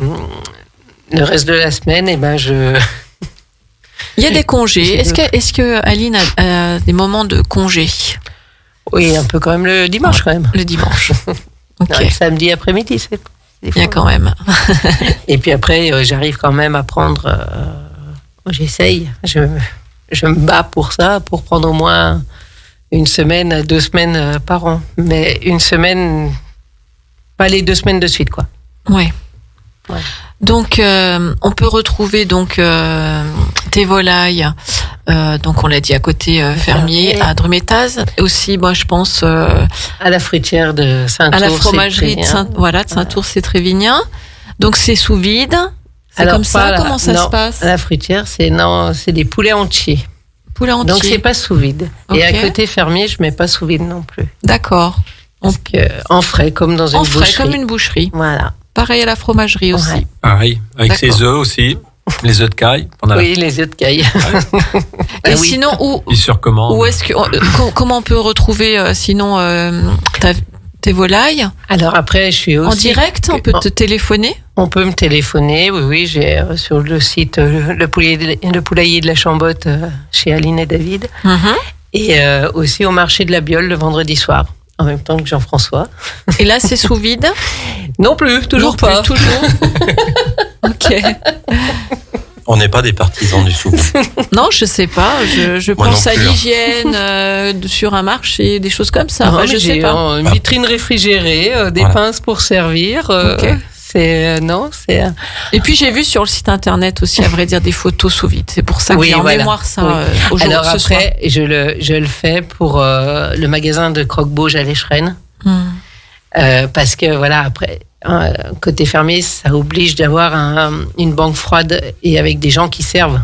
reste de la semaine, Il y a des congés. Est-ce que Aline a des moments de congé ? Oui, un peu quand même le dimanche, quand même. Le dimanche. Ok. Ouais, samedi après-midi, c'est... Il y a quand même. Et puis après, j'arrive quand même à prendre... j'essaye. Je me bats pour ça, pour prendre au moins 1 semaine, 2 semaines par an. Mais 1 semaine... pas les 2 semaines de suite, quoi. Ouais. Ouais. Donc, on peut retrouver donc tes volailles. Donc, on l'a dit à côté fermier, à Drumétaz. Et aussi, moi, je pense à la fruitière de Saint-Ours. À la fromagerie de Saint-Ours, c'est Trévignien. Donc, c'est sous vide. C'est alors, comme ça. Comment ça se passe? À la fruitière, c'est des poulets entiers. Poulet entier. Donc, c'est pas sous vide. Okay. Et à côté fermier, je mets pas sous vide non plus. D'accord. Parce que en frais, comme dans une boucherie. En frais, comme une boucherie. Voilà. Pareil à la fromagerie aussi. Ouais. Pareil, avec ses œufs aussi, les œufs de caille. Oui, les œufs de caille. Et sinon, comment on peut retrouver sinon tes volailles? Alors après, je suis aussi... En direct, on peut te téléphoner? On peut me téléphoner, oui. J'ai sur le site le poulailler de la Chambotte chez Aline et David. Et aussi au marché de la Biole le vendredi soir. En même temps que Jean-François. Et là, c'est sous vide? Non plus, toujours pas. Toujours. Ok. On n'est pas des partisans du sous. Non, je sais pas. Je pense à l'hygiène sur un marché, des choses comme ça. Non, je sais pas. Une vitrine réfrigérée, des pinces pour servir. Okay. Et puis j'ai vu sur le site internet aussi, à vrai dire, des photos sous vide. C'est pour ça que j'ai en mémoire ça aujourd'hui. Alors après, je le fais pour le magasin de croque-bauge à l'Écheren. Parce que voilà, après, côté fermier, ça oblige d'avoir une banque froide et avec des gens qui servent.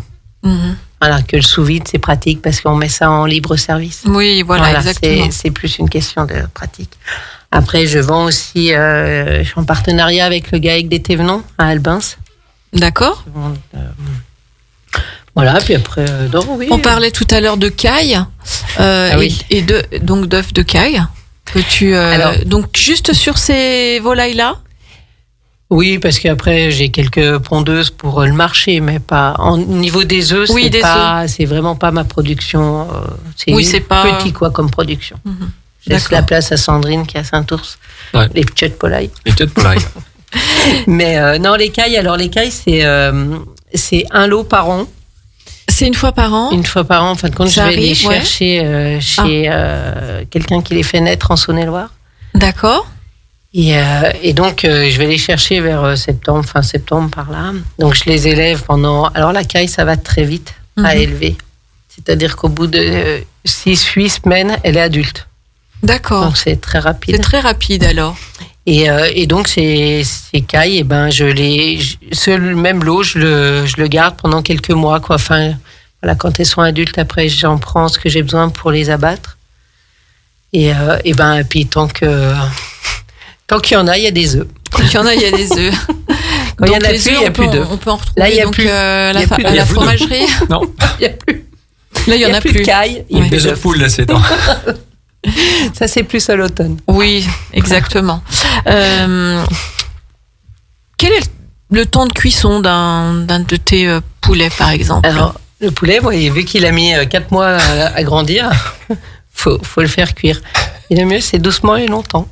Voilà, que le sous-vide, c'est pratique parce qu'on met ça en libre service. Oui, voilà exactement. C'est plus une question de pratique. Après, je vends aussi, je suis en partenariat avec le GAEC des Thévenons à Albins. D'accord. Voilà, puis après, oui. On parlait tout à l'heure de caille et donc d'œufs de caille. Donc juste sur ces volailles-là? Oui, parce qu'après, j'ai quelques pondeuses pour le marché, mais pas... Au niveau des œufs, c'est vraiment pas ma production. C'est petit, quoi, comme production. Je laisse la place à Sandrine, qui est à Saint-Ours. Ouais. Les petites volailles. Mais non, les cailles, c'est un lot par an. C'est une fois par an? Une fois par an. En fin de compte, je vais les chercher chez quelqu'un qui les fait naître en Saône-et-Loire. D'accord. Et donc, je vais les chercher vers fin septembre, par là. Donc, je les élève pendant... Alors, la caille, ça va très vite à élever. C'est-à-dire qu'au bout de 6-8 semaines, elle est adulte. D'accord. Donc, c'est très rapide. C'est très rapide, alors. Et donc, ces cailles, ce même lot, je le garde pendant quelques mois, quoi. Enfin, voilà, quand elles sont adultes, après, j'en prends ce que j'ai besoin pour les abattre. Et puis, tant qu'il y en a, il y a des œufs. Quand il y en a, il y a des œufs. Quand il y en a plus, il n'y a plus d'œufs. On peut en retrouver là, il y a plus. À la fromagerie. Non. Il n'y a plus. Là, il n'y en a plus. Il n'y a plus de caille. Il y a des œufs de poule, là, c'est temps. Ça, c'est plus à l'automne. Oui, exactement. Quel est le temps de cuisson d'un de tes poulets, par exemple? Alors, le poulet, vu qu'il a mis 4 mois à grandir, faut le faire cuire. Et le mieux, c'est doucement et longtemps.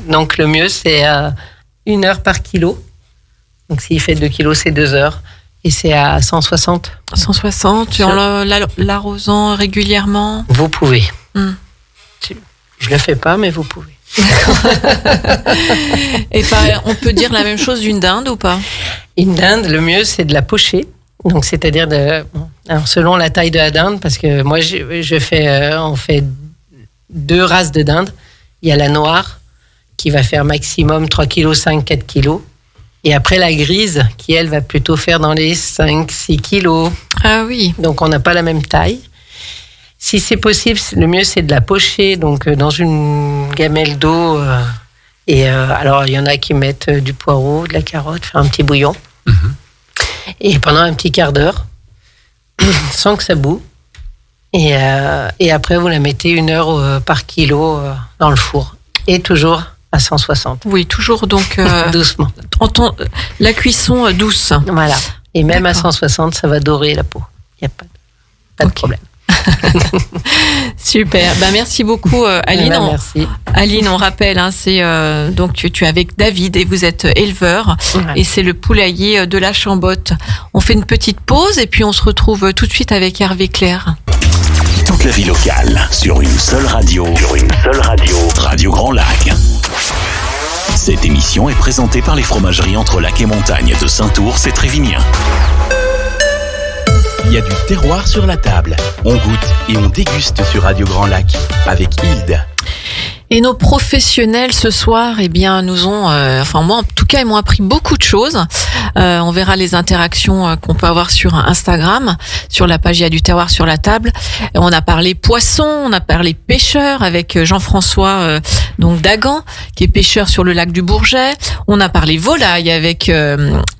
Donc, le mieux, c'est 1 heure par kilo. Donc, s'il fait 2 kilos, c'est 2 heures. Et c'est à 160. 160, en l'arrosant régulièrement? Vous pouvez. Je le fais pas, mais vous pouvez. Et on peut dire la même chose d'une dinde ou pas? Une dinde, le mieux, c'est de la pocher. Donc, c'est-à-dire selon la taille de la dinde, parce que moi, on fait 2 races de dinde. Il y a la noire, qui va faire maximum 3,5 kg, 4 kg. Et après, la grise, qui, elle, va plutôt faire dans les 5, 6 kg. Ah oui. Donc, on n'a pas la même taille. Si c'est possible, le mieux, c'est de la pocher donc, dans une gamelle d'eau. Alors, il y en a qui mettent du poireau, de la carotte, faire un petit bouillon. Et pendant un petit quart d'heure, sans que ça boue. Et après, vous la mettez 1 heure par kilo dans le four. Et toujours à 160. Oui, toujours donc... doucement. La cuisson douce. Voilà. Et même à 160, ça va dorer la peau. Il n'y a pas de problème. Super. Merci beaucoup, Aline. Merci. Aline, on rappelle, c'est donc tu es avec David et vous êtes éleveur et c'est le poulailler de la Chambotte. On fait une petite pause et puis on se retrouve tout de suite avec Hervé Claire. Toute la vie locale sur une seule radio. Radio Grand Lac. Cette émission est présentée par les fromageries Entre Lac et Montagne de Saint-Ours et Trévignien. Il y a du terroir sur la table. On goûte et on déguste sur Radio Grand Lac avec Hilde. Et nos professionnels ce soir, eh bien, nous ont, moi en tout cas, ils m'ont appris beaucoup de choses. On verra les interactions qu'on peut avoir sur Instagram, sur la page Il y a du terroir sur la table. On a parlé poisson, on a parlé pêcheur avec Jean-François donc Dagan, qui est pêcheur sur le lac du Bourget. On a parlé volaille avec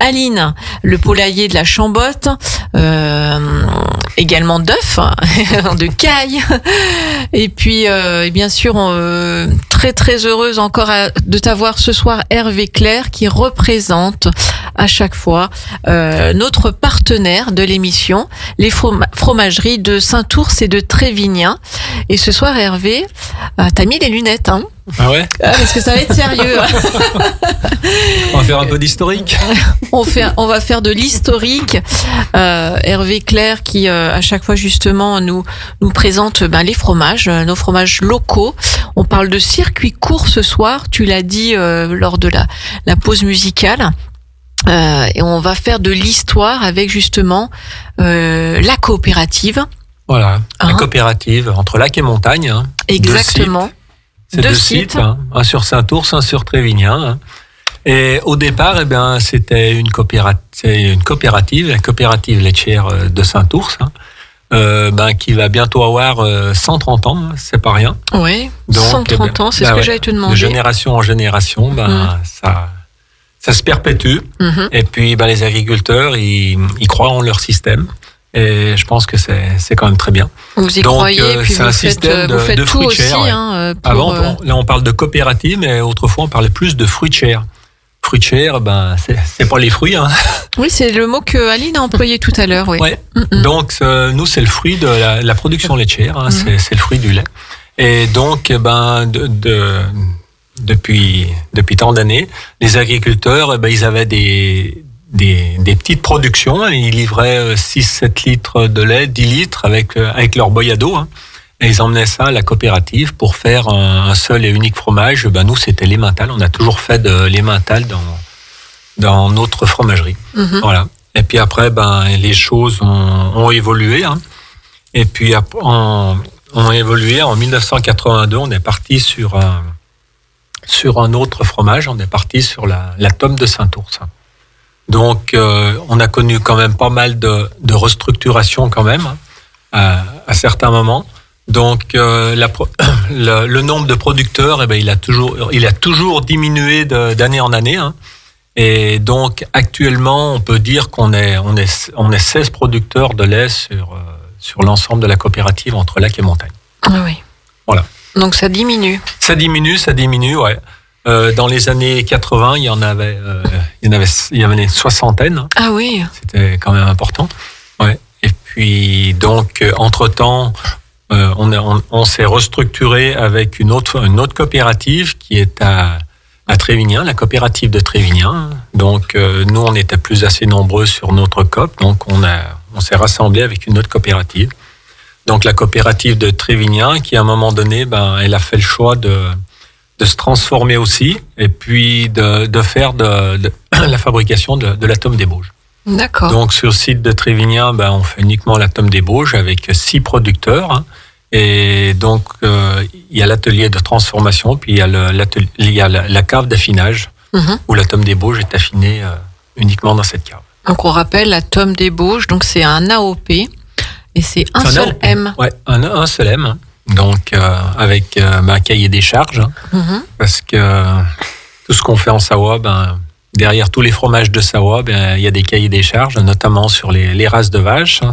Aline, le poulailler de la Chambotte. Également d'œufs, de caille. Et puis, et bien sûr, très très heureuse encore de t'avoir ce soir, Hervé Clair, qui représente à chaque fois notre partenaire de l'émission, les fromageries de Saint-Ours et de Trévignien. Et ce soir, Hervé, t'as mis les lunettes, hein? Ah ouais? Parce que ça va être sérieux. On va faire un peu d'historique. On va faire de l'historique. Hervé Clair qui à chaque fois justement nous présente les fromages, nos fromages locaux. On parle de circuit court ce soir. Tu l'as dit lors de la pause musicale. Et on va faire de l'histoire avec justement la coopérative. Voilà, la coopérative Entre Lac et Montagne. Hein. Exactement. C'est deux sites, un sur Saint-Ours, un sur Trévignien. Et au départ, c'était une coopérative, la coopérative laitière de Saint-Ours, qui va bientôt avoir 130 ans, c'est pas rien. Oui, 130 ans, c'est ce que j'allais te demander. De génération en génération, ça se perpétue. Et puis, les agriculteurs, ils croient en leur système. Et je pense que c'est quand même très bien. Vous y croyez, puis c'est un système de fruits de chair. Ouais. Avant, là, on parle de coopérative, mais autrefois, on parlait plus de fruits de chair. Fruits de chair, c'est pas les fruits. Hein. Oui, c'est le mot que Aline a employé tout à l'heure. Oui. Ouais. Donc, nous, c'est le fruit de la production laitière. Hein, c'est le fruit du lait. Et donc, depuis tant d'années, les agriculteurs, ils avaient des petites productions. Ils livraient 6-7 litres de lait, 10 litres avec leur boyado. Hein. Et ils emmenaient ça à la coopérative pour faire un seul et unique fromage. Nous, c'était l'emmental. On a toujours fait de l'emmental dans notre fromagerie. Voilà. Et puis après, les choses ont évolué. Hein. Et puis, ont évolué. En 1982, on est parti sur un autre fromage. On est parti sur la tome de Saint-Ours. Donc, on a connu quand même pas mal de restructuration quand même, à certains moments. Donc, le nombre de producteurs, il a toujours diminué d'année en année. Hein. Et donc, actuellement, on peut dire qu'on est 16 producteurs de lait sur l'ensemble de la coopérative Entre Lac et Montagne. Ah oui. Voilà. Donc, ça diminue. Ça diminue, ouais. Dans les années 80, il y avait une soixantaine. Ah oui. C'était quand même important. Ouais. Et puis donc entre-temps, on s'est restructuré avec une autre coopérative qui est à Trévignien, la coopérative de Trévignien. Donc nous, on était plus assez nombreux sur notre coop, donc on s'est rassemblé avec une autre coopérative. Donc la coopérative de Trévignien, qui à un moment donné, elle a fait le choix de se transformer aussi, et puis de faire de la fabrication de la tome des Bauges. D'accord. Donc sur le site de Trévignien, on fait uniquement la tome des Bauges avec 6 producteurs. Hein, et donc il y a l'atelier de transformation, puis il y a la cave d'affinage, où la tome des Bauges est affinée uniquement dans cette cave. Donc on rappelle, la tome des Bauges, donc c'est un AOP, et c'est un seul AOP. M. Ouais, un seul M. Hein. Donc, avec un cahier des charges, parce que tout ce qu'on fait en Savoie, derrière tous les fromages de Savoie, il y a des cahiers des charges, notamment sur les races de vaches, hein,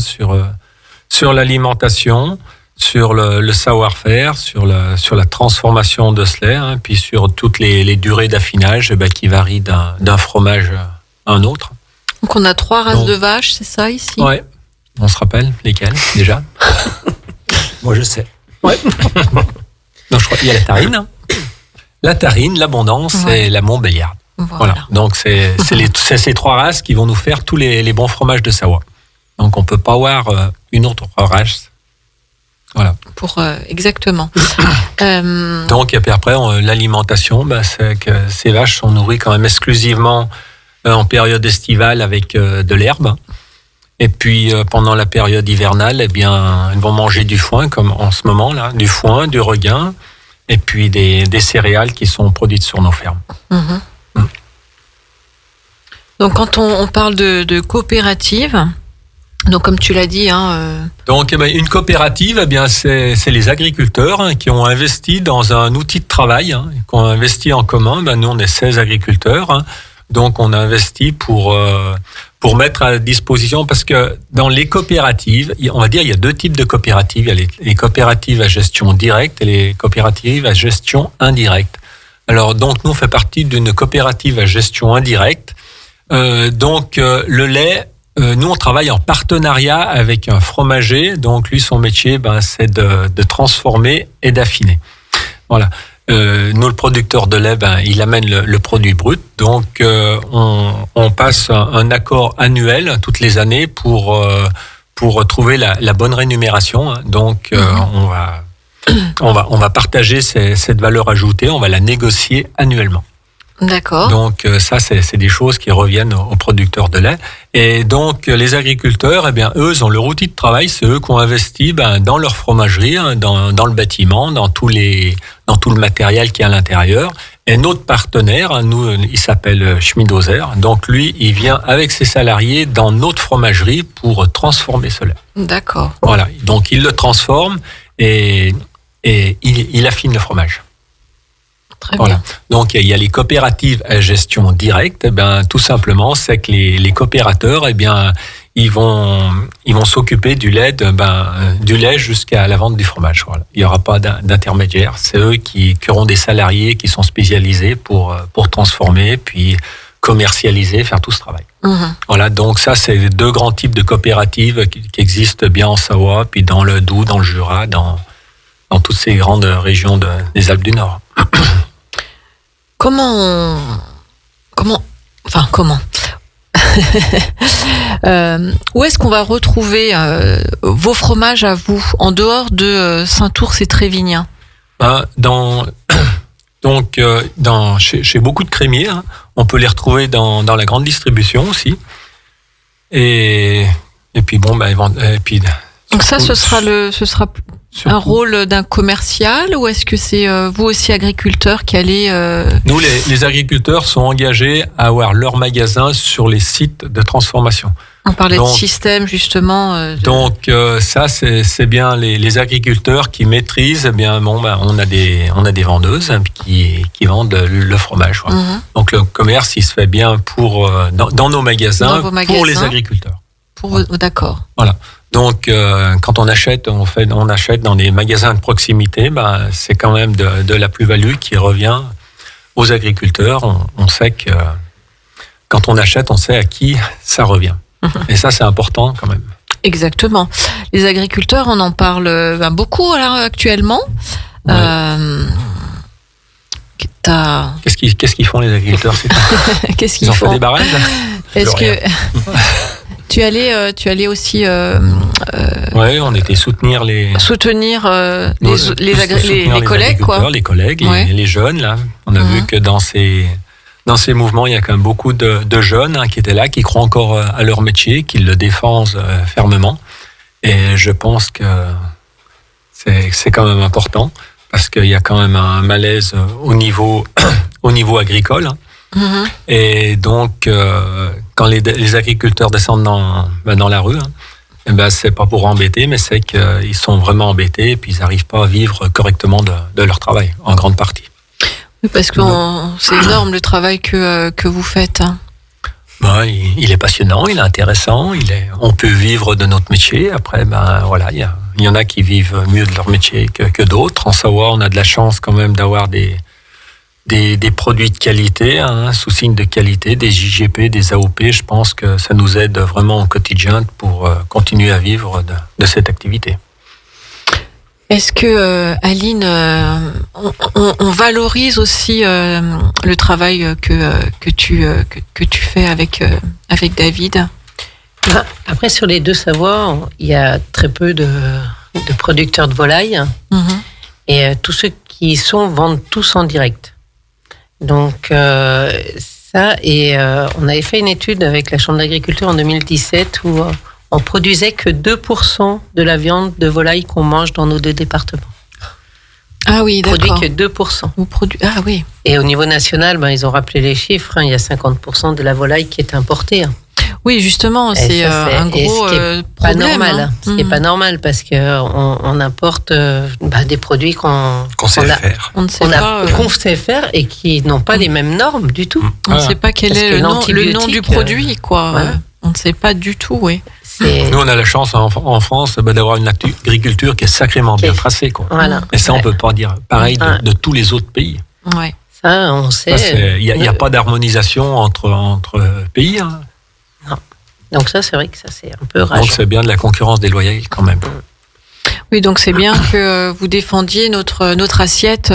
sur l'alimentation, sur le savoir-faire, sur la transformation de ce lait, hein, puis sur toutes les durées d'affinage qui varient d'un fromage à un autre. Donc, on a 3 races de vaches, c'est ça ici? Ouais. On se rappelle lesquelles, déjà? Moi, je sais. Ouais. Donc, je crois qu'il y a la Tarine. La Tarine, l'Abondance et la Montbéliarde. Voilà. Donc, c'est ces 3 races qui vont nous faire tous les bons fromages de Savoie. Donc, on ne peut pas avoir une autre race. Voilà. Exactement. Donc, et puis après, l'alimentation, c'est que ces vaches sont nourries quand même exclusivement en période estivale avec de l'herbe. Et puis, pendant la période hivernale, eh bien, elles vont manger du foin, comme en ce moment, là, du foin, du regain, et puis des céréales qui sont produites sur nos fermes. Donc, quand on parle de coopérative, donc comme tu l'as dit... Donc, une coopérative, eh bien, c'est les agriculteurs qui ont investi dans un outil de travail, qui ont investi en commun. Nous, on est 16 agriculteurs, donc on a investi pour mettre à disposition, parce que dans les coopératives, on va dire, il y a deux types de coopératives. Il y a les coopératives à gestion directe et les coopératives à gestion indirecte. Alors, donc, nous, on fait partie d'une coopérative à gestion indirecte. Le lait, nous, on travaille en partenariat avec un fromager. Donc, lui, son métier, c'est de transformer et d'affiner. Voilà. Nous, le producteur de lait, il amène le produit brut. Donc, on passe un accord annuel toutes les années pour trouver la bonne rémunération. Donc, on va partager cette valeur ajoutée. On va la négocier annuellement. D'accord. Donc, ça, c'est des choses qui reviennent aux producteurs de lait. Et donc, les agriculteurs, eux, ils ont leur outil de travail. C'est eux qui ont investi dans leur fromagerie, dans le bâtiment, dans tout le matériel qui est à l'intérieur. Et notre partenaire, nous, il s'appelle Schmidoser. Donc, lui, il vient avec ses salariés dans notre fromagerie pour transformer ce lait. D'accord. Voilà. Donc, il le transforme et il affine le fromage. Très voilà. bien. Donc, il y a les coopératives à gestion directe. Tout simplement, c'est que les coopérateurs, ils vont s'occuper du lait, du lait jusqu'à la vente du fromage. Voilà. Il n'y aura pas d'intermédiaire. C'est eux qui auront des salariés qui sont spécialisés pour transformer, puis commercialiser, faire tout ce travail. Voilà. Donc, ça, c'est les deux grands types de coopératives qui existent bien en Savoie, puis dans le Doubs, dans le Jura, dans toutes ces grandes régions des Alpes du Nord. Comment où est-ce qu'on va retrouver vos fromages à vous, en dehors de Saint-Ours et Trévignan? Chez beaucoup de crémiers, on peut les retrouver dans la grande distribution aussi. Et puis donc ça, ce sera un rôle d'un commercial, ou est-ce que c'est vous aussi agriculteurs qui allez... Nous, les agriculteurs sont engagés à avoir leur magasin sur les sites de transformation. On parlait de système, justement. Donc, ça, c'est bien les agriculteurs qui maîtrisent. On a des vendeuses qui vendent le fromage. Voilà. Donc, le commerce, il se fait bien dans nos magasins, pour les agriculteurs. D'accord. Voilà. Donc, quand on achète dans des magasins de proximité, c'est quand même de la plus-value qui revient aux agriculteurs. On sait que quand on achète, on sait à qui ça revient. Et ça, c'est important quand même. Exactement. Les agriculteurs, on en parle beaucoup actuellement. Ouais. Qu'est-ce qu'ils font les agriculteurs? Qu'est-ce qu'ils font? Ils ont fait des barrages? Est-ce que tu allais aussi oui, on était soutenir les collègues, quoi. Les collègues, les jeunes là. On a vu que dans ces mouvements, il y a quand même beaucoup de jeunes qui étaient là, qui croient encore à leur métier, qui le défendent fermement. Et je pense que c'est quand même important, parce qu'il y a quand même un malaise au niveau agricole. Et donc, quand les agriculteurs descendent dans la rue, c'est pas pour embêter, mais c'est qu'ils sont vraiment embêtés et puis ils n'arrivent pas à vivre correctement de leur travail, en grande partie. Oui, parce que c'est énorme le travail que vous faites. Il est passionnant, il est intéressant, on peut vivre de notre métier. Après, il y en a qui vivent mieux de leur métier que d'autres. En Savoie, on a de la chance quand même d'avoir des produits de qualité, sous signe de qualité, des IGP, des AOP. Je pense que ça nous aide vraiment au quotidien pour continuer à vivre de cette activité. Est-ce que, Aline, on valorise aussi le travail que tu fais avec David? Après, sur les deux Savoies, il y a très peu de producteurs de volailles. Et tous ceux qui y sont vendent tous en direct. Donc ça, et on avait fait une étude avec la Chambre d'agriculture en 2017 où on produisait que 2% de la viande de volaille qu'on mange dans nos 2 départements. Ah oui, d'accord. Produit que 2%. Ah oui. Et au niveau national, ils ont rappelé les chiffres. Il y a 50% de la volaille qui est importée. Oui, justement, c'est un gros pas problème. normal. Ce qui n'est pas normal parce qu'on importe des produits qu'on sait faire. On ne sait pas. Qu'on sait faire et qui n'ont pas les mêmes normes du tout. On ne sait pas quel est le nom du produit, quoi. Voilà. On ne sait pas du tout, oui. Nous, on a la chance en France d'avoir une agriculture qui est sacrément bien tracée, quoi. Voilà. Et ça, on peut pas dire pareil de tous les autres pays. Ouais. Ça, on sait. Il n'y a pas d'harmonisation entre pays. Hein. Non. Donc ça, c'est vrai que ça, c'est un peu rageant. Donc c'est bien de la concurrence déloyale quand même. Oui, donc c'est bien que vous défendiez notre assiette.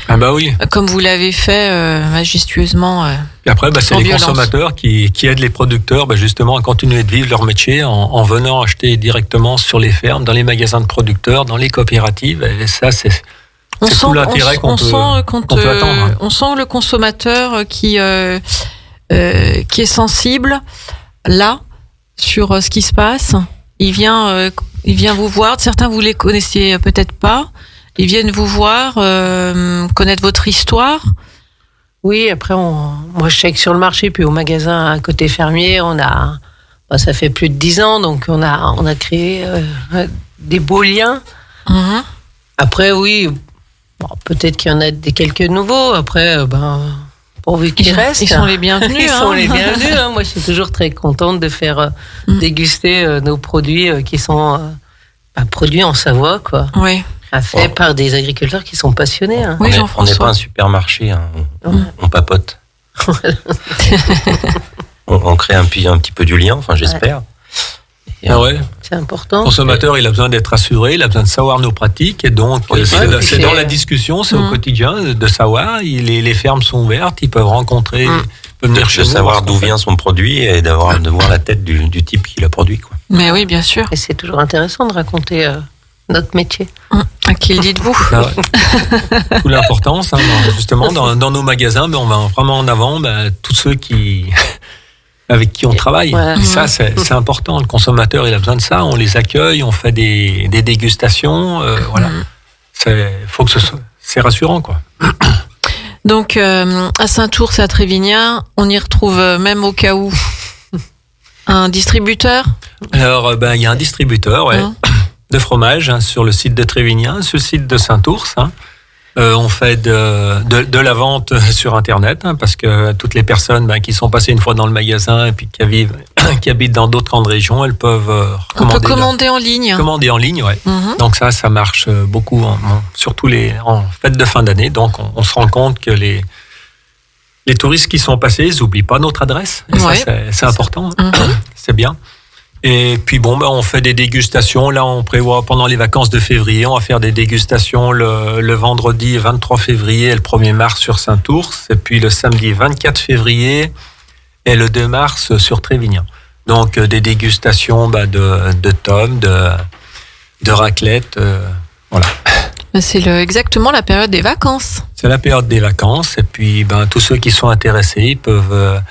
Ah bah oui. Comme vous l'avez fait majestueusement. Et après, c'est les consommateurs qui aident les producteurs justement à continuer de vivre leur métier en venant acheter directement sur les fermes, dans les magasins de producteurs, dans les coopératives. Et ça, c'est tout l'intérêt qu'on peut attendre. On sent le consommateur qui est sensible là sur ce qui se passe. Il vient vous voir. Certains vous les connaissiez peut-être pas. Ils viennent vous voir, connaître votre histoire. Oui, après, moi je sais que sur le marché, puis au magasin à côté fermier, ça fait plus de 10 ans, donc on a créé des beaux liens. Après, oui, peut-être qu'il y en a quelques nouveaux. Après, pourvu qu'ils restent. Ils sont les bienvenus. Ils sont les bienvenus. Moi, je suis toujours très contente de faire déguster nos produits qui sont produits en Savoie, quoi. Oui. Fait par des agriculteurs qui sont passionnés. Hein. Oui, on n'est pas un supermarché, hein. On papote. on crée un petit peu du lien, enfin j'espère. Ouais. C'est important. Le consommateur, il a besoin d'être rassuré, il a besoin de savoir nos pratiques, et donc c'est dans la discussion, c'est au quotidien de savoir. Les fermes sont ouvertes, ils peuvent rencontrer, ils peuvent venir chez nous. De savoir d'où vient son produit et de voir la tête du type qui l'a produit, quoi. Mais oui, bien sûr. Et c'est toujours intéressant de raconter notre métier. À qui le dites-vous? Toute l'importance, justement, dans nos magasins, on va vraiment en avant tous ceux avec qui on travaille. Ouais. Et ça, c'est important. Le consommateur, il a besoin de ça. On les accueille, on fait des dégustations. Voilà. C'est rassurant, quoi. Donc, à Saint-Ours et à Trévignan, on y retrouve même au cas où un distributeur? Alors, il y a un distributeur, ouais. De fromage sur le site de Trévignan, sur le site de Saint-Ours. On fait de la vente sur Internet, parce que toutes les personnes qui sont passées une fois dans le magasin et puis qui habitent dans d'autres grandes régions, elles peuvent commander en ligne. Commander en ligne, ouais. Donc ça marche beaucoup, surtout en fête de fin d'année. Donc on se rend compte que les touristes qui sont passés, ils n'oublient pas notre adresse. Et ça, c'est important. C'est bien. Et puis on fait des dégustations. Là, on prévoit pendant les vacances de février, on va faire des dégustations le vendredi 23 février et le 1er mars sur Saint-Ours, et puis le samedi 24 février et le 2 mars sur Trévignan. Donc des dégustations de tomes, de raclette, voilà. C'est exactement la période des vacances. C'est la période des vacances, et puis tous ceux qui sont intéressés, ils peuvent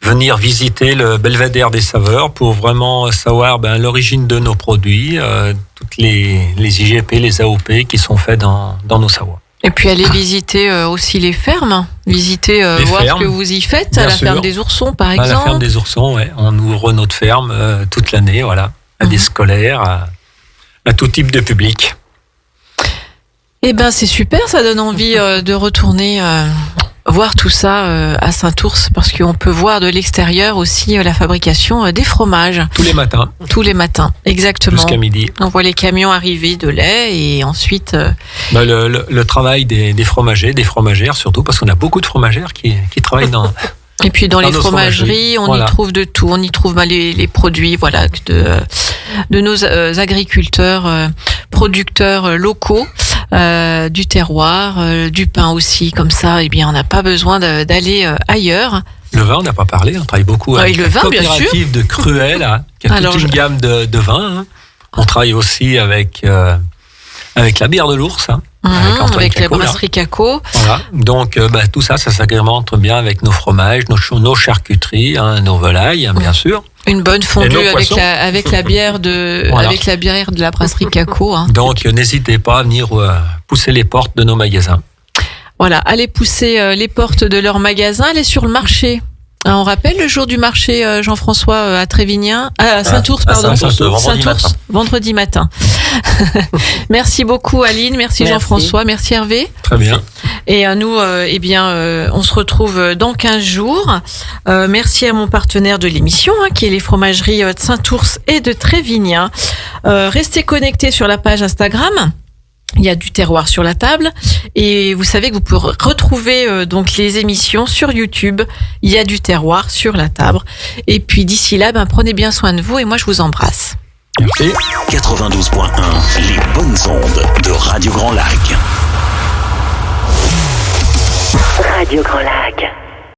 venir visiter le belvédère des saveurs pour vraiment savoir l'origine de nos produits, toutes les IGP, les AOP qui sont faits dans nos savoirs. Et puis aller visiter aussi les fermes, voir ce que vous y faites, bien à la sûr. Ferme des Oursons par exemple. À la Ferme des Oursons, ouais. On ouvre notre ferme toute l'année, voilà, à des scolaires, à tout type de public. Eh ben c'est super, ça donne envie de retourner voir tout ça à Saint-Ours, parce qu'on peut voir de l'extérieur aussi la fabrication des fromages. Tous les matins. Tous les matins, exactement. Jusqu'à midi. On voit les camions arriver de lait, et ensuite... le travail des fromagers, des fromagères surtout, parce qu'on a beaucoup de fromagères qui travaillent dans... Et puis dans les fromageries, on y trouve de tout. On y trouve les produits de nos agriculteurs, producteurs locaux, du terroir, du pain aussi. Comme ça, on n'a pas besoin d'aller ailleurs. Le vin, on n'a pas parlé. On travaille beaucoup avec le la vin, coopérative de Cruel, qui a toute une gamme de vins. On travaille aussi avec la bière de l'ours, hein, avec la brasserie Caco. Voilà. Donc tout ça s'agrémente bien avec nos fromages, nos charcuteries, hein, nos volailles, hein, bien sûr. Une bonne fondue avec la bière de la brasserie Caco. Hein. Donc n'hésitez pas à venir pousser les portes de nos magasins. Voilà, allez pousser les portes de leur magasin, allez sur le marché. On rappelle le jour du marché Jean-François à Trévignan, à Saint-Ours, pardon. Saint-Ours, vendredi matin. Merci beaucoup Aline, merci Jean-François, merci Hervé. Très bien. Et nous, on se retrouve dans 15 jours. Merci à mon partenaire de l'émission, qui est les fromageries de Saint-Ours et de Trévignan. Restez connectés sur la page Instagram. Il y a du terroir sur la table et vous savez que vous pouvez retrouver donc les émissions sur YouTube. Il y a du terroir sur la table. Et puis d'ici là, prenez bien soin de vous et moi je vous embrasse. Merci. 92.1, les bonnes ondes de Radio Grand Lac. Radio Grand Lac.